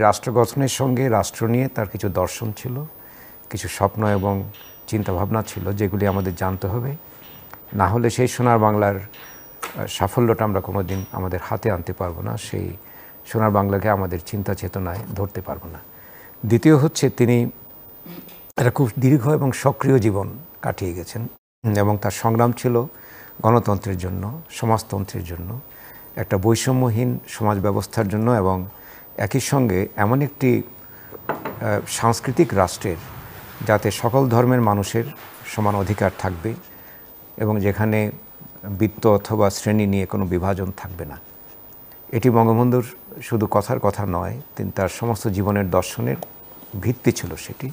রাষ্ট্র গঠনের সঙ্গে রাষ্ট্র নিয়ে তার কিছু দর্শন ছিল, কিছু স্বপ্ন এবং চিন্তাভাবনা ছিল, যেগুলি আমাদের জানতে হবে। না হলে সেই সোনার বাংলার সাফল্যটা আমরা কোনোদিন আমাদের হাতে আনতে পারবো না, সেই সোনার বাংলাকে আমাদের চিন্তা চেতনায় ধরতে পারবো না। দ্বিতীয় হচ্ছে, তিনি একটা খুব দীর্ঘ এবং সক্রিয় জীবন কাটিয়ে গেছেন এবং তার সংগ্রাম ছিল গণতন্ত্রের জন্য, সমাজতন্ত্রের জন্য, একটা বৈষম্যহীন সমাজ ব্যবস্থার জন্য এবং একই সঙ্গে এমন একটি সাংস্কৃতিক রাষ্ট্রের যাতে সকল ধর্মের মানুষের সমান অধিকার থাকবে এবং যেখানে বৃত্ত অথবা শ্রেণী নিয়ে কোনো বিভাজন থাকবে না। এটি বঙ্গবন্ধুর শুধু কথার কথা নয়, তিনি তার সমস্ত জীবনের দর্শনের ভিত্তি ছিল সেটি।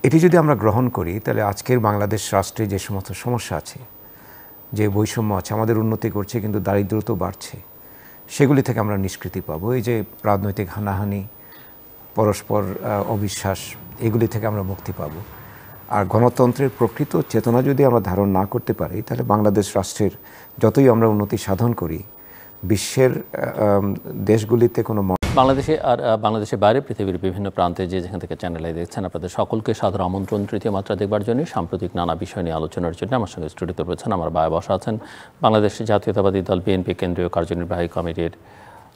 এটি যদি আমরা গ্রহণ করি, তাহলে আজকের বাংলাদেশ রাষ্ট্রে যে সমস্ত সমস্যা আছে, যে বৈষম্য আছে, আমাদের উন্নতি করছে কিন্তু দারিদ্রতা বাড়ছে, সেগুলি থেকে আমরা নিষ্কৃতি পাবো। এই যে রাজনৈতিক হানাহানি, পরস্পর অবিশ্বাস, এগুলি থেকে আমরা মুক্তি পাব। আর গণতন্ত্রের প্রকৃত চেতনা যদি আমরা ধারণ না করতে পারি, তাহলে বাংলাদেশ রাষ্ট্রের যতই আমরা উন্নতি সাধন করি, বিশ্বের দেশগুলিতে কোনো বাংলাদেশে আর বাংলাদেশের বাইরে পৃথিবীর বিভিন্ন প্রান্তে যে যেখান থেকে চ্যানেলে দেখছেন, আপনাদের সকলকে সাদর আমন্ত্রণ তৃতীয় মাত্রা দেখবার জন্য। সাম্প্রতিক নানা বিষয় নিয়ে আলোচনার জন্য আমার সঙ্গে স্টুডিওতে রয়েছেন, আমার বায়ে বসা আছেন বাংলাদেশের জাতীয়তাবাদী দল বিএনপি কেন্দ্রীয় কার্যনির্বাহী কমিটির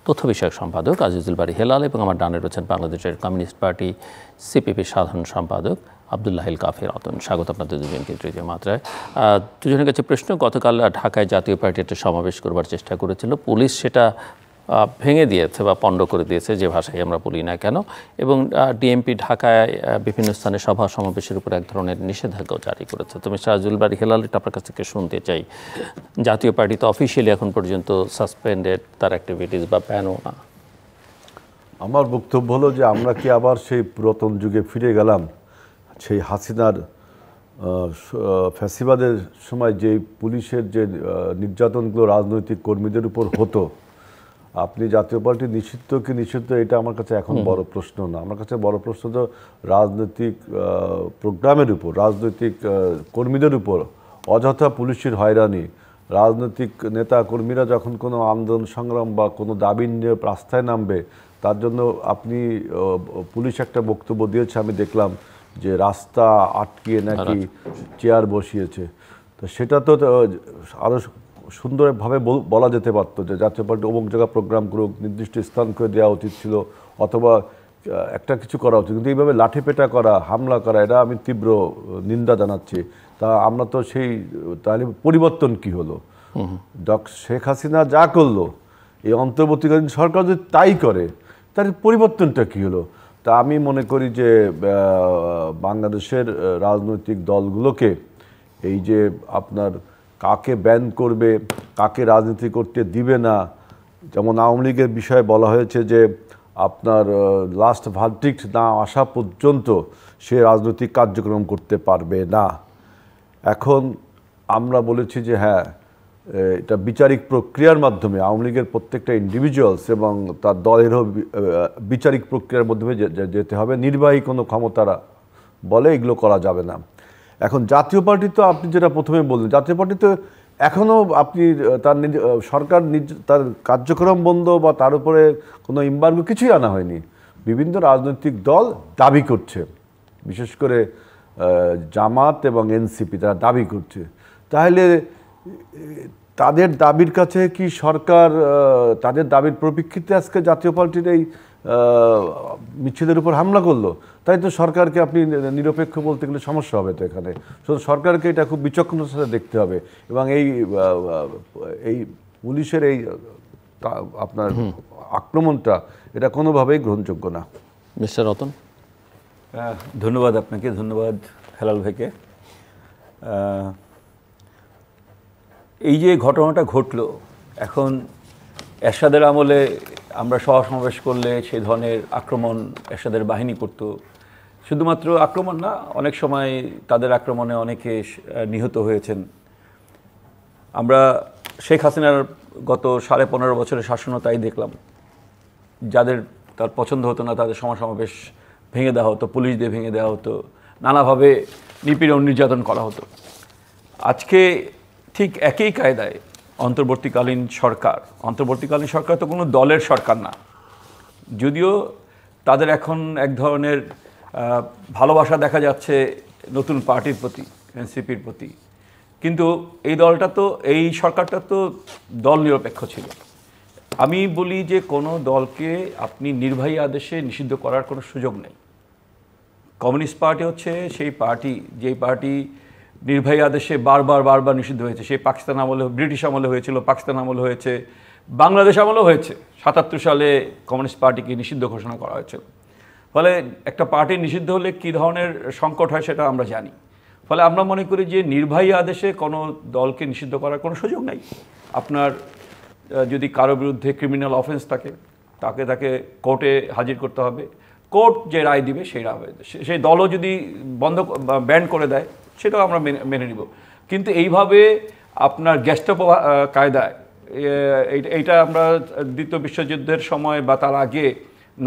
তথ্য বিষয়ক সম্পাদক আজিজুল বারী হেলাল এবং আমার ডানে রয়েছেন বাংলাদেশের কমিউনিস্ট পার্টি সিপিপি সাধারণ সম্পাদক আব্দুল্লাহিল কাফি রতন। স্বাগত আপনাদের দুজনকে তৃতীয় মাত্রায়। দুজনের কাছে প্রশ্ন, গতকাল ঢাকায় জাতীয় পার্টি একটা সমাবেশ করবার চেষ্টা করেছিল, পুলিশ সেটা ভেঙে দিয়েছে বা পণ্ড করে দিয়েছে, যে ভাষায় আমরা বলি না কেন, এবং ডিএমপি ঢাকায় বিভিন্ন স্থানে সভা সমাবেশের উপর এক ধরনের নিষেধাজ্ঞাও জারি করেছে। তো মিস্টার আজিজুল বারী হেলাল, এটা আপনার কাছ থেকে শুনতে চাই। জাতীয় পার্টি তো অফিসিয়ালি এখন পর্যন্ত সাসপেন্ডেড, তার অ্যাক্টিভিটিস বা ব্যানও না। আমার বক্তব্য হলো যে আমরা কি আবার সেই পুরাতন যুগে ফিরে গেলাম? সেই হাসিনার ফ্যাসিবাদের সময় যে পুলিশের যে নির্যাতনগুলো রাজনৈতিক কর্মীদের উপর হতো, আপনি জাতীয় পার্টি নিষিদ্ধ কি নিষিদ্ধ, এটা আমার কাছে এখন বড় প্রশ্ন না। আমার কাছে বড় প্রশ্ন তো রাজনৈতিক প্রোগ্রামের উপর, রাজনৈতিক কর্মীদের উপর অযথা পুলিশের হয়রানি, রাজনৈতিক নেতা কর্মীরা যখন কোনো আন্দোলন সংগ্রাম বা কোনো দাবি নিয়ে রাস্তায় নামবে, তার জন্য আপনি পুলিশ একটা বক্তব্য দিয়েছে, আমি দেখলাম যে রাস্তা আটকিয়ে নাকি চেয়ার বসিয়েছে। তো সেটা তো আরও সুন্দরভাবে বলা যেতে পারতো যে জাতীয় পার্টি অমুক জায়গা প্রোগ্রাম করুক, নির্দিষ্ট স্থান করে দেওয়া উচিত ছিল, অথবা একটা কিছু করা উচিত। কিন্তু এইভাবে লাঠিপেটা করা, হামলা করা, এটা আমি তীব্র নিন্দা জানাচ্ছি। তা আমরা তো সেই, তাহলে পরিবর্তন কি হলো? শেখ হাসিনা যা করলো, এই অন্তর্বর্তীকালীন সরকার যদি তাই করে, তার পরিবর্তনটা কি হলো? তা আমি মনে করি যে বাংলাদেশের রাজনৈতিক দলগুলোকে এই যে আপনার কাকে ব্যান করবে, কাকে রাজনীতি করতে দিবে না, যেমন আওয়ামী লীগের বিষয়ে বলা হয়েছে যে আপনার লাস্ট ভার্ডিক্ট না আসা পর্যন্ত সে রাজনৈতিক কার্যক্রম করতে পারবে না। এখন আমরা বলেছি যে হ্যাঁ, এটা বিচারিক প্রক্রিয়ার মাধ্যমে আওয়ামী লীগের প্রত্যেকটা ইন্ডিভিজুয়ালস এবং তার দলেরও বিচারিক প্রক্রিয়ার মাধ্যমে যেতে হবে। নির্বাহী কোনো ক্ষমতারা বলে এগুলো করা যাবে না। এখন জাতীয় পার্টি তো আপনি যেটা প্রথমে বললেন, জাতীয় পার্টি তো এখনও আপনি তার সরকার তার কার্যক্রম বন্ধ বা তার উপরে কোনো এমবার্গো কিছুই আনা হয়নি। বিভিন্ন রাজনৈতিক দল দাবি করছে, বিশেষ করে জামাত এবং এনসিপি, তারা দাবি করছে। তাহলে তাদের দাবির কাছে কি সরকার, তাদের দাবির পরিপ্রেক্ষিতে আজকে জাতীয় পার্টির এই মিছিলের উপর হামলা করলো? তাই তো সরকারকে আপনি নিরপেক্ষ বলতে গেলে সমস্যা হবে তো এখানে। শুধু সরকারকে এটা খুব বিচক্ষণতার সাথে দেখতে হবে এবং এই পুলিশের এই আপনার আক্রমণটা, এটা কোনোভাবেই গ্রহণযোগ্য না। মিস্টার রতন, ধন্যবাদ আপনাকে, ধন্যবাদ হেলাল ভাইকে। এই যে ঘটনাটা ঘটলো, এখন এরশাদের আমলে আমরা সভা সমাবেশ করলে সেই ধরনের আক্রমণ এরশাদের বাহিনী করত। শুধুমাত্র আক্রমণ না, অনেক সময় তাদের আক্রমণে অনেকে নিহত হয়েছেন। আমরা শেখ হাসিনার গত 15.5 বছরের শাসনও তাই দেখলাম। যাদের তার পছন্দ হতো না, তাদের সমাবেশ ভেঙে দেওয়া হতো, পুলিশ দিয়ে ভেঙে দেওয়া হতো, নানাভাবে নিপীড়ন নির্যাতন করা হতো। আজকে ঠিক একই কায়দায় অন্তর্বর্তীকালীন সরকার তো কোনো দলের সরকার না, যদিও তাদের এখন এক ধরনের ভালোবাসা দেখা যাচ্ছে নতুন পার্টির প্রতি, এনসিপির প্রতি। কিন্তু এই দলটা তো, এই সরকারটা তো দল নিরপেক্ষ ছিল। আমি বলি যে কোনো দলকে আপনি নির্বাহী আদেশে নিষিদ্ধ করার কোনো সুযোগ নেই। কমিউনিস্ট পার্টি হচ্ছে সেই পার্টি, যেই পার্টি নির্বাহী আদেশে বারবার নিষিদ্ধ হয়েছে। সেই পাকিস্তান আমলে, ব্রিটিশ আমলে হয়েছিল, পাকিস্তান আমলে হয়েছে, বাংলাদেশ আমলেও হয়েছে। ৭৭ সালে কমিউনিস্ট পার্টিকে নিষিদ্ধ ঘোষণা করা হয়েছিল। ফলে একটা পার্টি নিষিদ্ধ হলে কী ধরনের সংকট হয় সেটা আমরা জানি। ফলে আমরা মনে করি যে নির্বাহী আদেশে কোনো দলকে নিষিদ্ধ করার কোনো সুযোগ নেই। আপনার যদি কারো বিরুদ্ধে ক্রিমিনাল অফেন্স থাকে, তাকে কোর্টে হাজির করতে হবে। কোর্ট যে রায় দিবে সেই রায়, সেই দলও যদি ব্যান করে দেয় সেটাও আমরা মেনে নিব। কিন্তু এইভাবে আপনার গেস্টাপো কায়দায়, এইটা আমরা দ্বিতীয় বিশ্বযুদ্ধের সময় বা তার আগে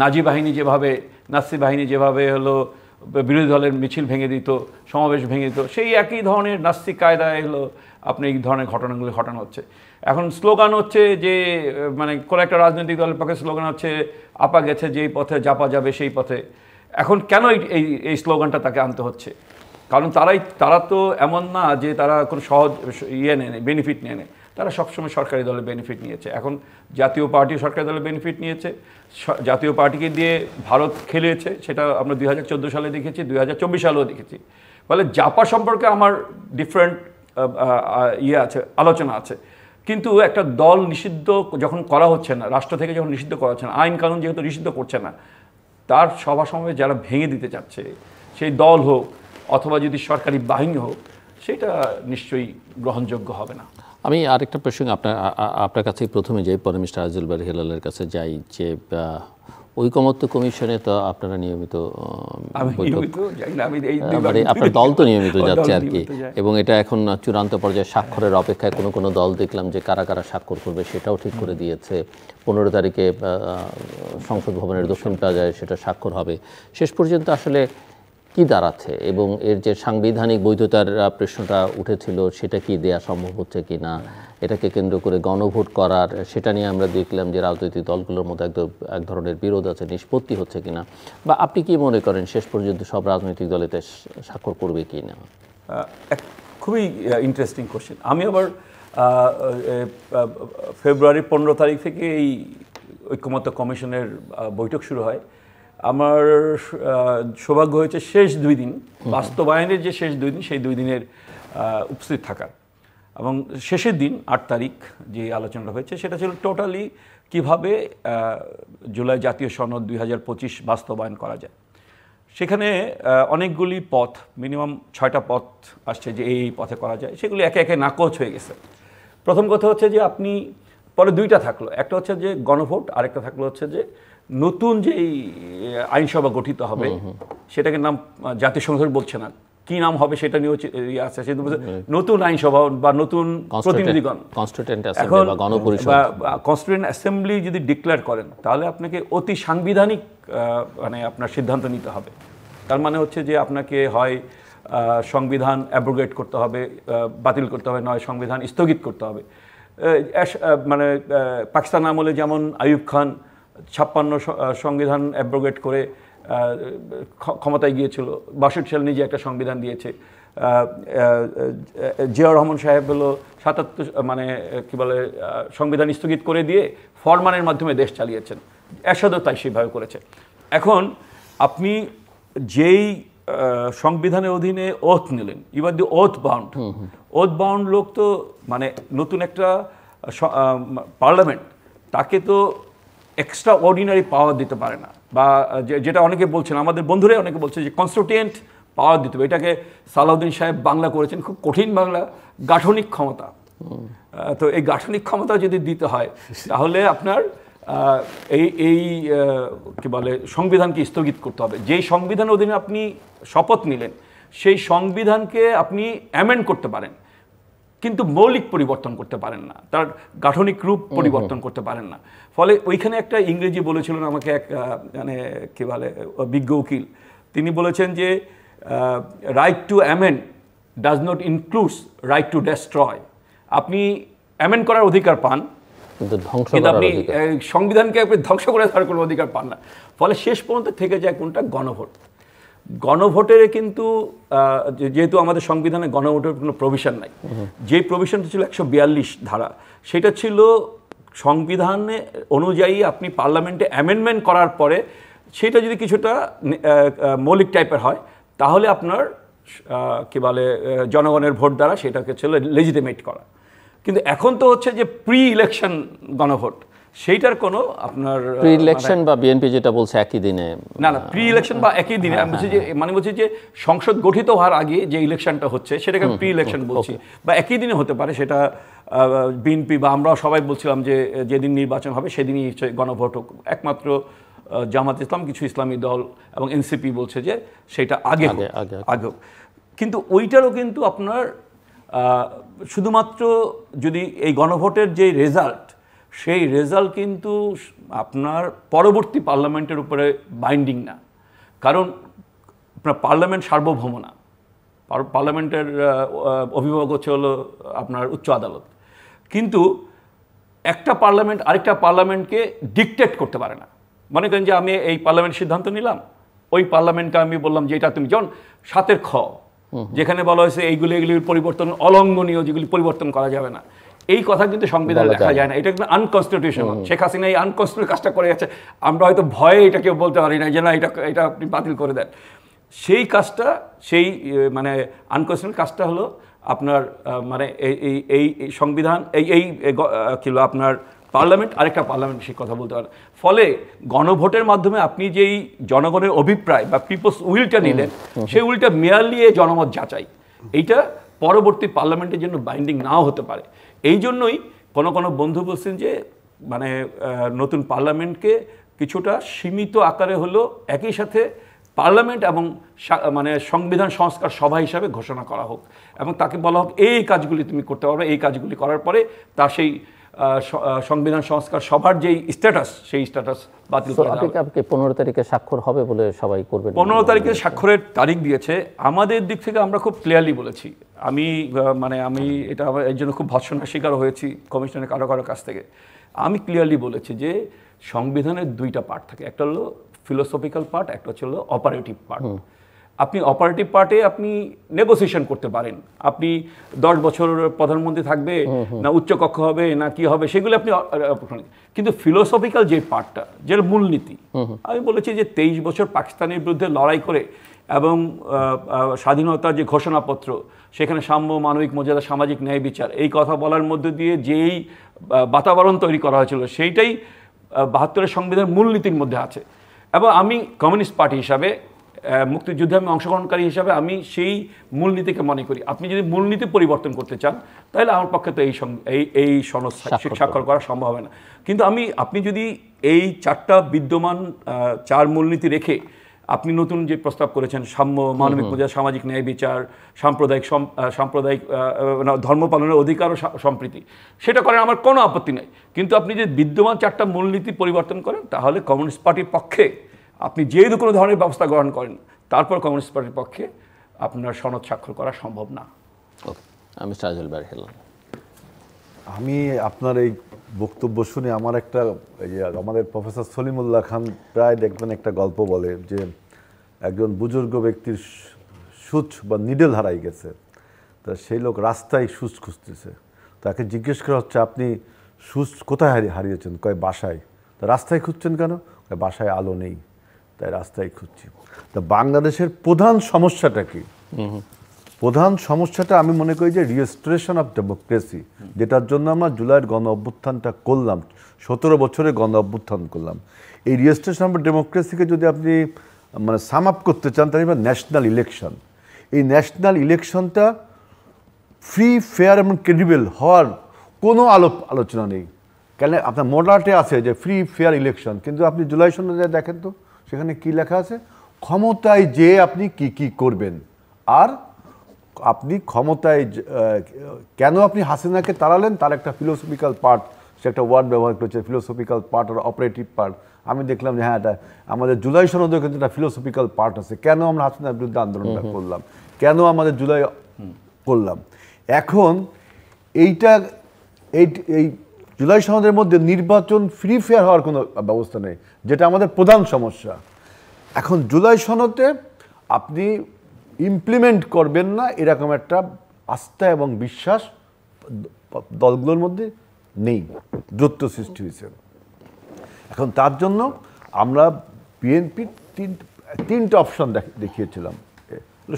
নাজি বাহিনী যেভাবে হলো বিরোধী দলের মিছিল ভেঙে দিত, সমাবেশ ভেঙে দিত, সেই একই ধরনের নাস্তিক কায়দায় হলো আপনি এই ধরনের ঘটনাগুলি ঘটানো হচ্ছে। এখন স্লোগান হচ্ছে যে, মানে কোনো একটা রাজনৈতিক দলের পক্ষে স্লোগান হচ্ছে আপা গেছে যেই পথে জাপা যাবে সেই পথে। এখন কেন এই স্লোগানটা তাকে আনতে হচ্ছে? কারণ তারা তো এমন না যে তারা কোনো সহজ বেনিফিট নিয়ে নেয়। তারা সবসময় সরকারি দলের বেনিফিট নিয়েছে। এখন জাতীয় পার্টি সরকারি দলের বেনিফিট নিয়েছে, জাতীয় পার্টিকে দিয়ে ভারত খেলিয়েছে, সেটা আমরা 2014 সালে দেখেছি, 2024 সালেও দেখেছি। ফলে জাপা সম্পর্কে আমার ডিফারেন্ট আলোচনা আছে। কিন্তু একটা দল নিষিদ্ধ যখন করা হচ্ছে না, রাষ্ট্র থেকে যখন নিষিদ্ধ করা হচ্ছে না, আইন কানুন যেহেতু নিষিদ্ধ করছে না, তার সভা সমাবেশ যারা ভেঙে দিতে চাচ্ছে, সেই দল হোক অথবা যদি সরকারি বাহিনী হোক, সেটা নিশ্চয়ই গ্রহণযোগ্য হবে না। আমি আরেকটা প্রসঙ্গে আপনার কাছেই প্রথমে যাই, পরে মিস্টার আজিজুল বারী হেলালের কাছে যাই, যে ঐকমত্য কমিশনে তো আপনারা নিয়মিত আপনার দল তো নিয়মিত যাচ্ছে আর কি, এবং এটা এখন চূড়ান্ত পর্যায়ে স্বাক্ষরের অপেক্ষায়। কোনো দল দেখলাম যে কারা স্বাক্ষর করবে সেটাও ঠিক করে দিয়েছে। 15 তারিখে সংসদ ভবনের দক্ষিণ প্লাজায় সেটা স্বাক্ষর হবে। শেষ পর্যন্ত আসলে কি দাঁড়াচ্ছে, এবং এর যে সাংবিধানিক বৈধতার প্রশ্নটা উঠেছিল সেটা কি দেয়া সম্ভব হচ্ছে কি না, এটাকে কেন্দ্র করে গণভোট করার, সেটা নিয়ে আমরা দেখলাম যে রাজনৈতিক দলগুলোর মধ্যে এক ধরনের বিরোধ আছে, নিষ্পত্তি হচ্ছে কিনা, বা আপনি কি মনে করেন শেষ পর্যন্ত সব রাজনৈতিক দলেতে স্বাক্ষর করবে কি না? খুবই ইন্টারেস্টিং কোশ্চেন। আমি আবার ফেব্রুয়ারি 15 তারিখ থেকে এই ঐকমত্য কমিশনের বৈঠক শুরু হয়। আমার সৌভাগ্য হয়েছে শেষ 2 দিন, বাস্তবায়নের যে শেষ 2 দিন, সেই 2 দিনের উপস্থিত থাকার। এবং শেষের দিন 8 তারিখ যে আলোচনাটা হয়েছে সেটা ছিল টোটালি কিভাবে জুলাই জাতীয় সনদ 2025 বাস্তবায়ন করা যায়। সেখানে অনেকগুলি পথ, মিনিমাম 6টা পথ আসছে যে এই পথে করা যায়। সেগুলি একে একে নাকচ হয়ে গেছে। প্রথম কথা হচ্ছে যে আপনি, পরে 2টা থাকলো, একটা হচ্ছে যে গণভোট, আরেকটা থাকলো হচ্ছে যে নতুন যেই আইনসভা গঠিত হবে, সেটাকে নাম জাতীয় সংসদ বলছে না, কি নাম হবে সেটা নিয়ে আছে, সেটা নতুন আইনসভা বা নতুন প্রতিনিধিগণ, এখন কনস্টিটিউয়েন্ট অ্যাসেম্বলি যদি ডিক্লেয়ার করেন, তাহলে আপনাকে অতি সাংবিধানিক মানে আপনার সিদ্ধান্ত নিতে হবে। তার মানে হচ্ছে যে আপনাকে হয় সংবিধান অ্যাব্রোগেট করতে হবে, বাতিল করতে হবে, নয় সংবিধান স্থগিত করতে হবে। মানে পাকিস্তান আমলে যেমন আইয়ুব খান 56 সংবিধান অ্যাব্রোগেট করে ক্ষমতায় গিয়েছিল, 62 সালে নিজে একটা সংবিধান দিয়েছে। জিয়াউর রহমান সাহেব হলো 77 মানে কি বলে সংবিধান স্থগিত করে দিয়ে ফরমানের মাধ্যমে দেশ চালিয়েছেন। এরশাদও তাই সেভাবে করেছে। এখন আপনি যেই সংবিধানের অধীনে ওথ নিলেন, you are the oath bound লোক, তো মানে নতুন একটা পার্লামেন্ট তাকে তো এক্সট্রা অর্ডিনারি পাওয়ার দিতে পারে না, বা যেটা অনেকে বলছেন, আমাদের বন্ধুরাই অনেকে বলছে যে কনস্টিটিউয়েন্ট পাওয়ার দিতে হবে। এটাকে সালাউদ্দিন সাহেব বাংলা করেছেন, খুব কঠিন বাংলা, গাঠনিক ক্ষমতা। তো এই গাঠনিক ক্ষমতা যদি দিতে হয়, তাহলে আপনার এই কি বলে সংবিধানকে স্থগিত করতে হবে। যেই সংবিধানের অধীনে আপনি শপথ নিলেন, সেই সংবিধানকে আপনি অ্যামেন্ড করতে পারেন, কিন্তু মৌলিক পরিবর্তন করতে পারেন না, তার গাঠনিক রূপ পরিবর্তন করতে পারেন না। ফলে ওইখানে একটা ইংরেজি বলেছিলেন আমাকে এক মানে কী বলে বিজ্ঞ উকিল, তিনি বলেছেন যে right to amend does not includes right to destroy. আপনি অ্যামেন্ড করার অধিকার পান, কিন্তু ধ্বংস কিন্তু করার আপনি অধিকার। সংবিধানকে আপনি ধ্বংস করে তার কোনো অধিকার পান না। ফলে শেষ পর্যন্ত থেকে যায় কোনটা? গণভোট। গণভোটের কিন্তু যেহেতু আমাদের সংবিধানে গণভোটের কোনো প্রভিশন নাই, যে প্রভিশনটা ছিল 142 ধারা, সেটা ছিল সংবিধানে অনুযায়ী আপনি পার্লামেন্টে অ্যামেন্ডমেন্ট করার পরে সেটা যদি কিছুটা মৌলিক টাইপের হয় তাহলে আপনার কি বলে জনগণের ভোট দ্বারা সেটাকে ছিল লেজিটিমেট করা। কিন্তু এখন তো হচ্ছে যে প্রি ইলেকশন গণভোট, সেইটার কোনো আপনার প্রি ইলেকশন বা বিএনপি যেটা বলছে একই দিনে, না প্রি ইলেকশন বা একই দিনে, আমি বলছি যে মানে বলছি যে সংসদ গঠিত হওয়ার আগে যে ইলেকশনটা হচ্ছে সেটাকে প্রি ইলেকশন বলছি, বা একই দিনে হতে পারে। সেটা বিএনপি বা আমরাও সবাই বলছিলাম যে যেদিন নির্বাচন হবে সেদিনই গণভোট হোক। একমাত্র জামাত ইসলাম, কিছু ইসলামী দল এবং এনসিপি বলছে যে সেটা আগে হোক। কিন্তু ওইটারও কিন্তু আপনার শুধুমাত্র যদি এই গণভোটের যে রেজাল্ট, সেই রেজাল্ট কিন্তু আপনার পরবর্তী পার্লামেন্টের উপরে বাইন্ডিং না, কারণ আপনার পার্লামেন্ট সার্বভৌম না। পার্লামেন্টের অভিভাবক হচ্ছে হলো আপনার উচ্চ আদালত। কিন্তু একটা পার্লামেন্ট আরেকটা পার্লামেন্টকে ডিকটেট করতে পারে না। মনে করেন যে আমি এই পার্লামেন্ট সিদ্ধান্ত নিলাম, ওই পার্লামেন্টকে আমি বললাম যে এটা তুমি, যেমন 7 খ যেখানে বলা হয়েছে এইগুলির পরিবর্তন অলঙ্ঘনীয়, যেগুলি পরিবর্তন করা যাবে না, এই কথা কিন্তু সংবিধানে লেখা যায় না। এটা কিন্তু আনকনস্টিটিউশনাল। শেখ হাসিনা এই আনকনস্টিটিউশনাল কাজটা করে গেছে। আমরা হয়তো ভয়ে এটা কেউ বলতে পারি না যে না এটা আপনি বাতিল করে দেন। সেই কাজটা, সেই মানে আনকনস্টিটিউশনাল কাজটা হলো আপনার মানে এই সংবিধান, এই কি হলো আপনার পার্লামেন্ট আরেকটা পার্লামেন্ট সেই কথা বলতে পারে। ফলে গণভোটের মাধ্যমে আপনি যেই জনগণের অভিপ্রায় বা পিপলস উইলটা নিলেন, সেই উইলটা মেয়ারলি জনমত যাচাই, এইটা পরবর্তী পার্লামেন্টের জন্য বাইন্ডিং নাও হতে পারে। এই জন্যই কোনো বন্ধু বলছেন যে মানে নতুন পার্লামেন্টকে কিছুটা সীমিত আকারে হলো একই সাথে পার্লামেন্ট এবং মানে সংবিধান সংস্কার সভা হিসাবে ঘোষণা করা হোক, এবং তাকে বলা হোক এই কাজগুলি তুমি করতে পারবে। এই কাজগুলি করার পরে তার সেই সংবিধান সংস্কার সভার যেই স্ট্যাটাস, সেই স্ট্যাটাস বাতিল করা হবে। 15 তারিখে স্বাক্ষর হবে বলে সবাই করবেন। 15 তারিখে স্বাক্ষরের তারিখ দিয়েছে। আমাদের দিক থেকে আমরা খুব ক্লিয়ারলি বলেছি, আমি এটা এর জন্য খুব ভৎসনার শিকার হয়েছি কমিশনের কারো কাছ থেকে। আমি ক্লিয়ারলি বলেছি যে সংবিধানের 2টা পার্ট থাকে, একটা হলো ফিলোসফিক্যাল পার্ট, একটা হচ্ছে হলো অপারেটিভ পার্ট। আপনি অপারেটিভ পার্টে আপনি নেগোসিয়েশন করতে পারেন, আপনি 10 বছর প্রধানমন্ত্রী থাকবে না উচ্চকক্ষ হবে না কি হবে সেগুলো আপনি, কিন্তু ফিলোসফিক্যাল যে পার্টটা, যে মূলনীতি, আমি বলেছি যে 23 বছর পাকিস্তানের বিরুদ্ধে লড়াই করে এবং স্বাধীনতার যে ঘোষণাপত্র, সেখানে সাম্য, মানবিক মর্যাদা, সামাজিক ন্যায় বিচার, এই কথা বলার মধ্যে দিয়ে যেই বাতাবরণ তৈরি করা হয়েছিল সেইটাই 72-এর সংবিধানের মূলনীতির মধ্যে আছে। এবং আমি কমিউনিস্ট পার্টি হিসাবে, মুক্তিযুদ্ধে আমি অংশগ্রহণকারী হিসাবে আমি সেই মূলনীতিকে মনে করি। আপনি যদি মূলনীতি পরিবর্তন করতে চান তাহলে আমার পক্ষে তো এই সনদ স্বাক্ষর করা সম্ভব হয় না। কিন্তু আপনি যদি এই 4টা বিদ্যমান 4 মূলনীতি রেখে আপনি নতুন যে প্রস্তাব করেছেন, সাম্য, মানবিক মর্যাদা, সামাজিক ন্যায় বিচার, সাম্প্রদায়িক ধর্ম পালনের অধিকার ও সম্প্রীতি, সেটা করেন, আমার কোনো আপত্তি নেই। কিন্তু আপনি যদি বিদ্যমান 4টা মূলনীতি পরিবর্তন করেন তাহলে কমিউনিস্ট পার্টির পক্ষে আপনি যে কোনো ধরনের ব্যবস্থা গ্রহণ করেন, তারপর কমিউনিস্ট পার্টির পক্ষে আপনার সনদ স্বাক্ষর করা সম্ভব না। আমি আপনার এই বক্তব্য শুনে আমার একটা, আমাদের প্রফেসর সলিমুল্লাহ খান প্রায় দেখবেন একটা গল্প বলে যে একজন বুজুর্গ ব্যক্তির সূচ বা নিডেল হারাই গেছে, তা সেই লোক রাস্তায় সূচ খুঁজতেছে, তাকে জিজ্ঞেস করা হচ্ছে আপনি সূচ কোথায় হারিয়েছেন? কয় বাসায়। তা রাস্তায় খুঁজছেন কেন? কয় বাসায় আলো নেই, তাই রাস্তায় খুঁজছি। তা বাংলাদেশের প্রধান সমস্যাটা কি? প্রধান সমস্যাটা আমি মনে করি যে রিস্টোরেশন অফ ডেমোক্রেসি, যেটার জন্য আমরা জুলাইয়ের গণ অভ্যুত্থানটা করলাম, 17 বছরে গণ অভ্যুত্থান করলাম। এই রিস্টোরেশন অফ ডেমোক্রেসিকে যদি আপনি মানে সাম আপ করতে চান তাহলে ন্যাশনাল ইলেকশন, এই ন্যাশনাল ইলেকশনটা ফ্রি, ফেয়ার এবং ক্রেডিবল হওয়ার কোনো আলোচনা নেই। কেন আপনার মোডার্টে আছে যে ফ্রি ফেয়ার ইলেকশন, কিন্তু আপনি জুলাই সনদে দেখেন তো সেখানে কি লেখা আছে? ক্ষমতায় যে আপনি কি করবেন, আর আপনি ক্ষমতায় কেন আপনি হাসিনাকে তাড়ালেন তার একটা ফিলোসফিক্যাল পার্ট, সে একটা ওয়ার্ড ব্যবহার করেছে, ফিলোসফিক্যাল পার্ট আর অপারেটিভ পার্ট। আমি দেখলাম যে হ্যাঁ, এটা আমাদের জুলাই সনদেও কিন্তু একটা ফিলোসফিক্যাল পার্ট আছে, কেন আমরা হাসিনার বিরুদ্ধে আন্দোলনটা করলাম, কেন আমাদের জুলাই করলাম। এখন এই জুলাই সনদের মধ্যে নির্বাচন ফ্রি ফেয়ার হওয়ার কোনো ব্যবস্থা নেই, যেটা আমাদের প্রধান সমস্যা। এখন জুলাই সনদে আপনি ইমপ্লিমেন্ট করবেন না এরকম একটা আস্থা এবং বিশ্বাস দলগুলোর মধ্যে নেই, দূরত্ব সৃষ্টি হয়েছে। এখন তার জন্য আমরা বিএনপি তিনটা অপশন দেখিয়েছিলাম,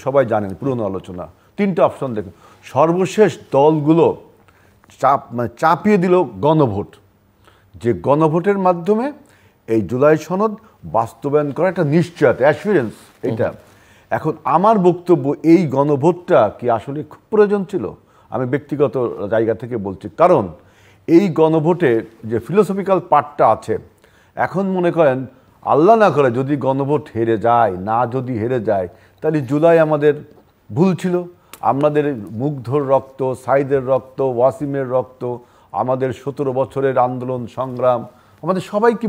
সবাই জানেন, পুরনো আলোচনা। তিনটা অপশন দেখুন, সর্বশেষ দলগুলো চাপিয়ে দিল গণভোট, যে গণভোটের মাধ্যমে এই জুলাই সনদ বাস্তবায়ন করা একটা নিশ্চয়তা, অ্যাসুরেন্স এটা। এখন আমার বক্তব্য, এই গণভোটটা কি আসলে খুব প্রয়োজন ছিল? আমি ব্যক্তিগত জায়গা থেকে বলছি, কারণ এই গণভোটে যে ফিলোসফিক্যাল পার্টটা আছে, এখন মনে করেন আল্লাহ না করে যদি গণভোট হেরে যায়, যদি হেরে যায়, তাহলে জুলাই আমাদের ভুল ছিল, আমাদের মুগ্ধর রক্ত, সাইদের রক্ত, ওয়াসিমের রক্ত, আমাদের 17 বছরের আন্দোলন সংগ্রাম, আমাদের সবাই কি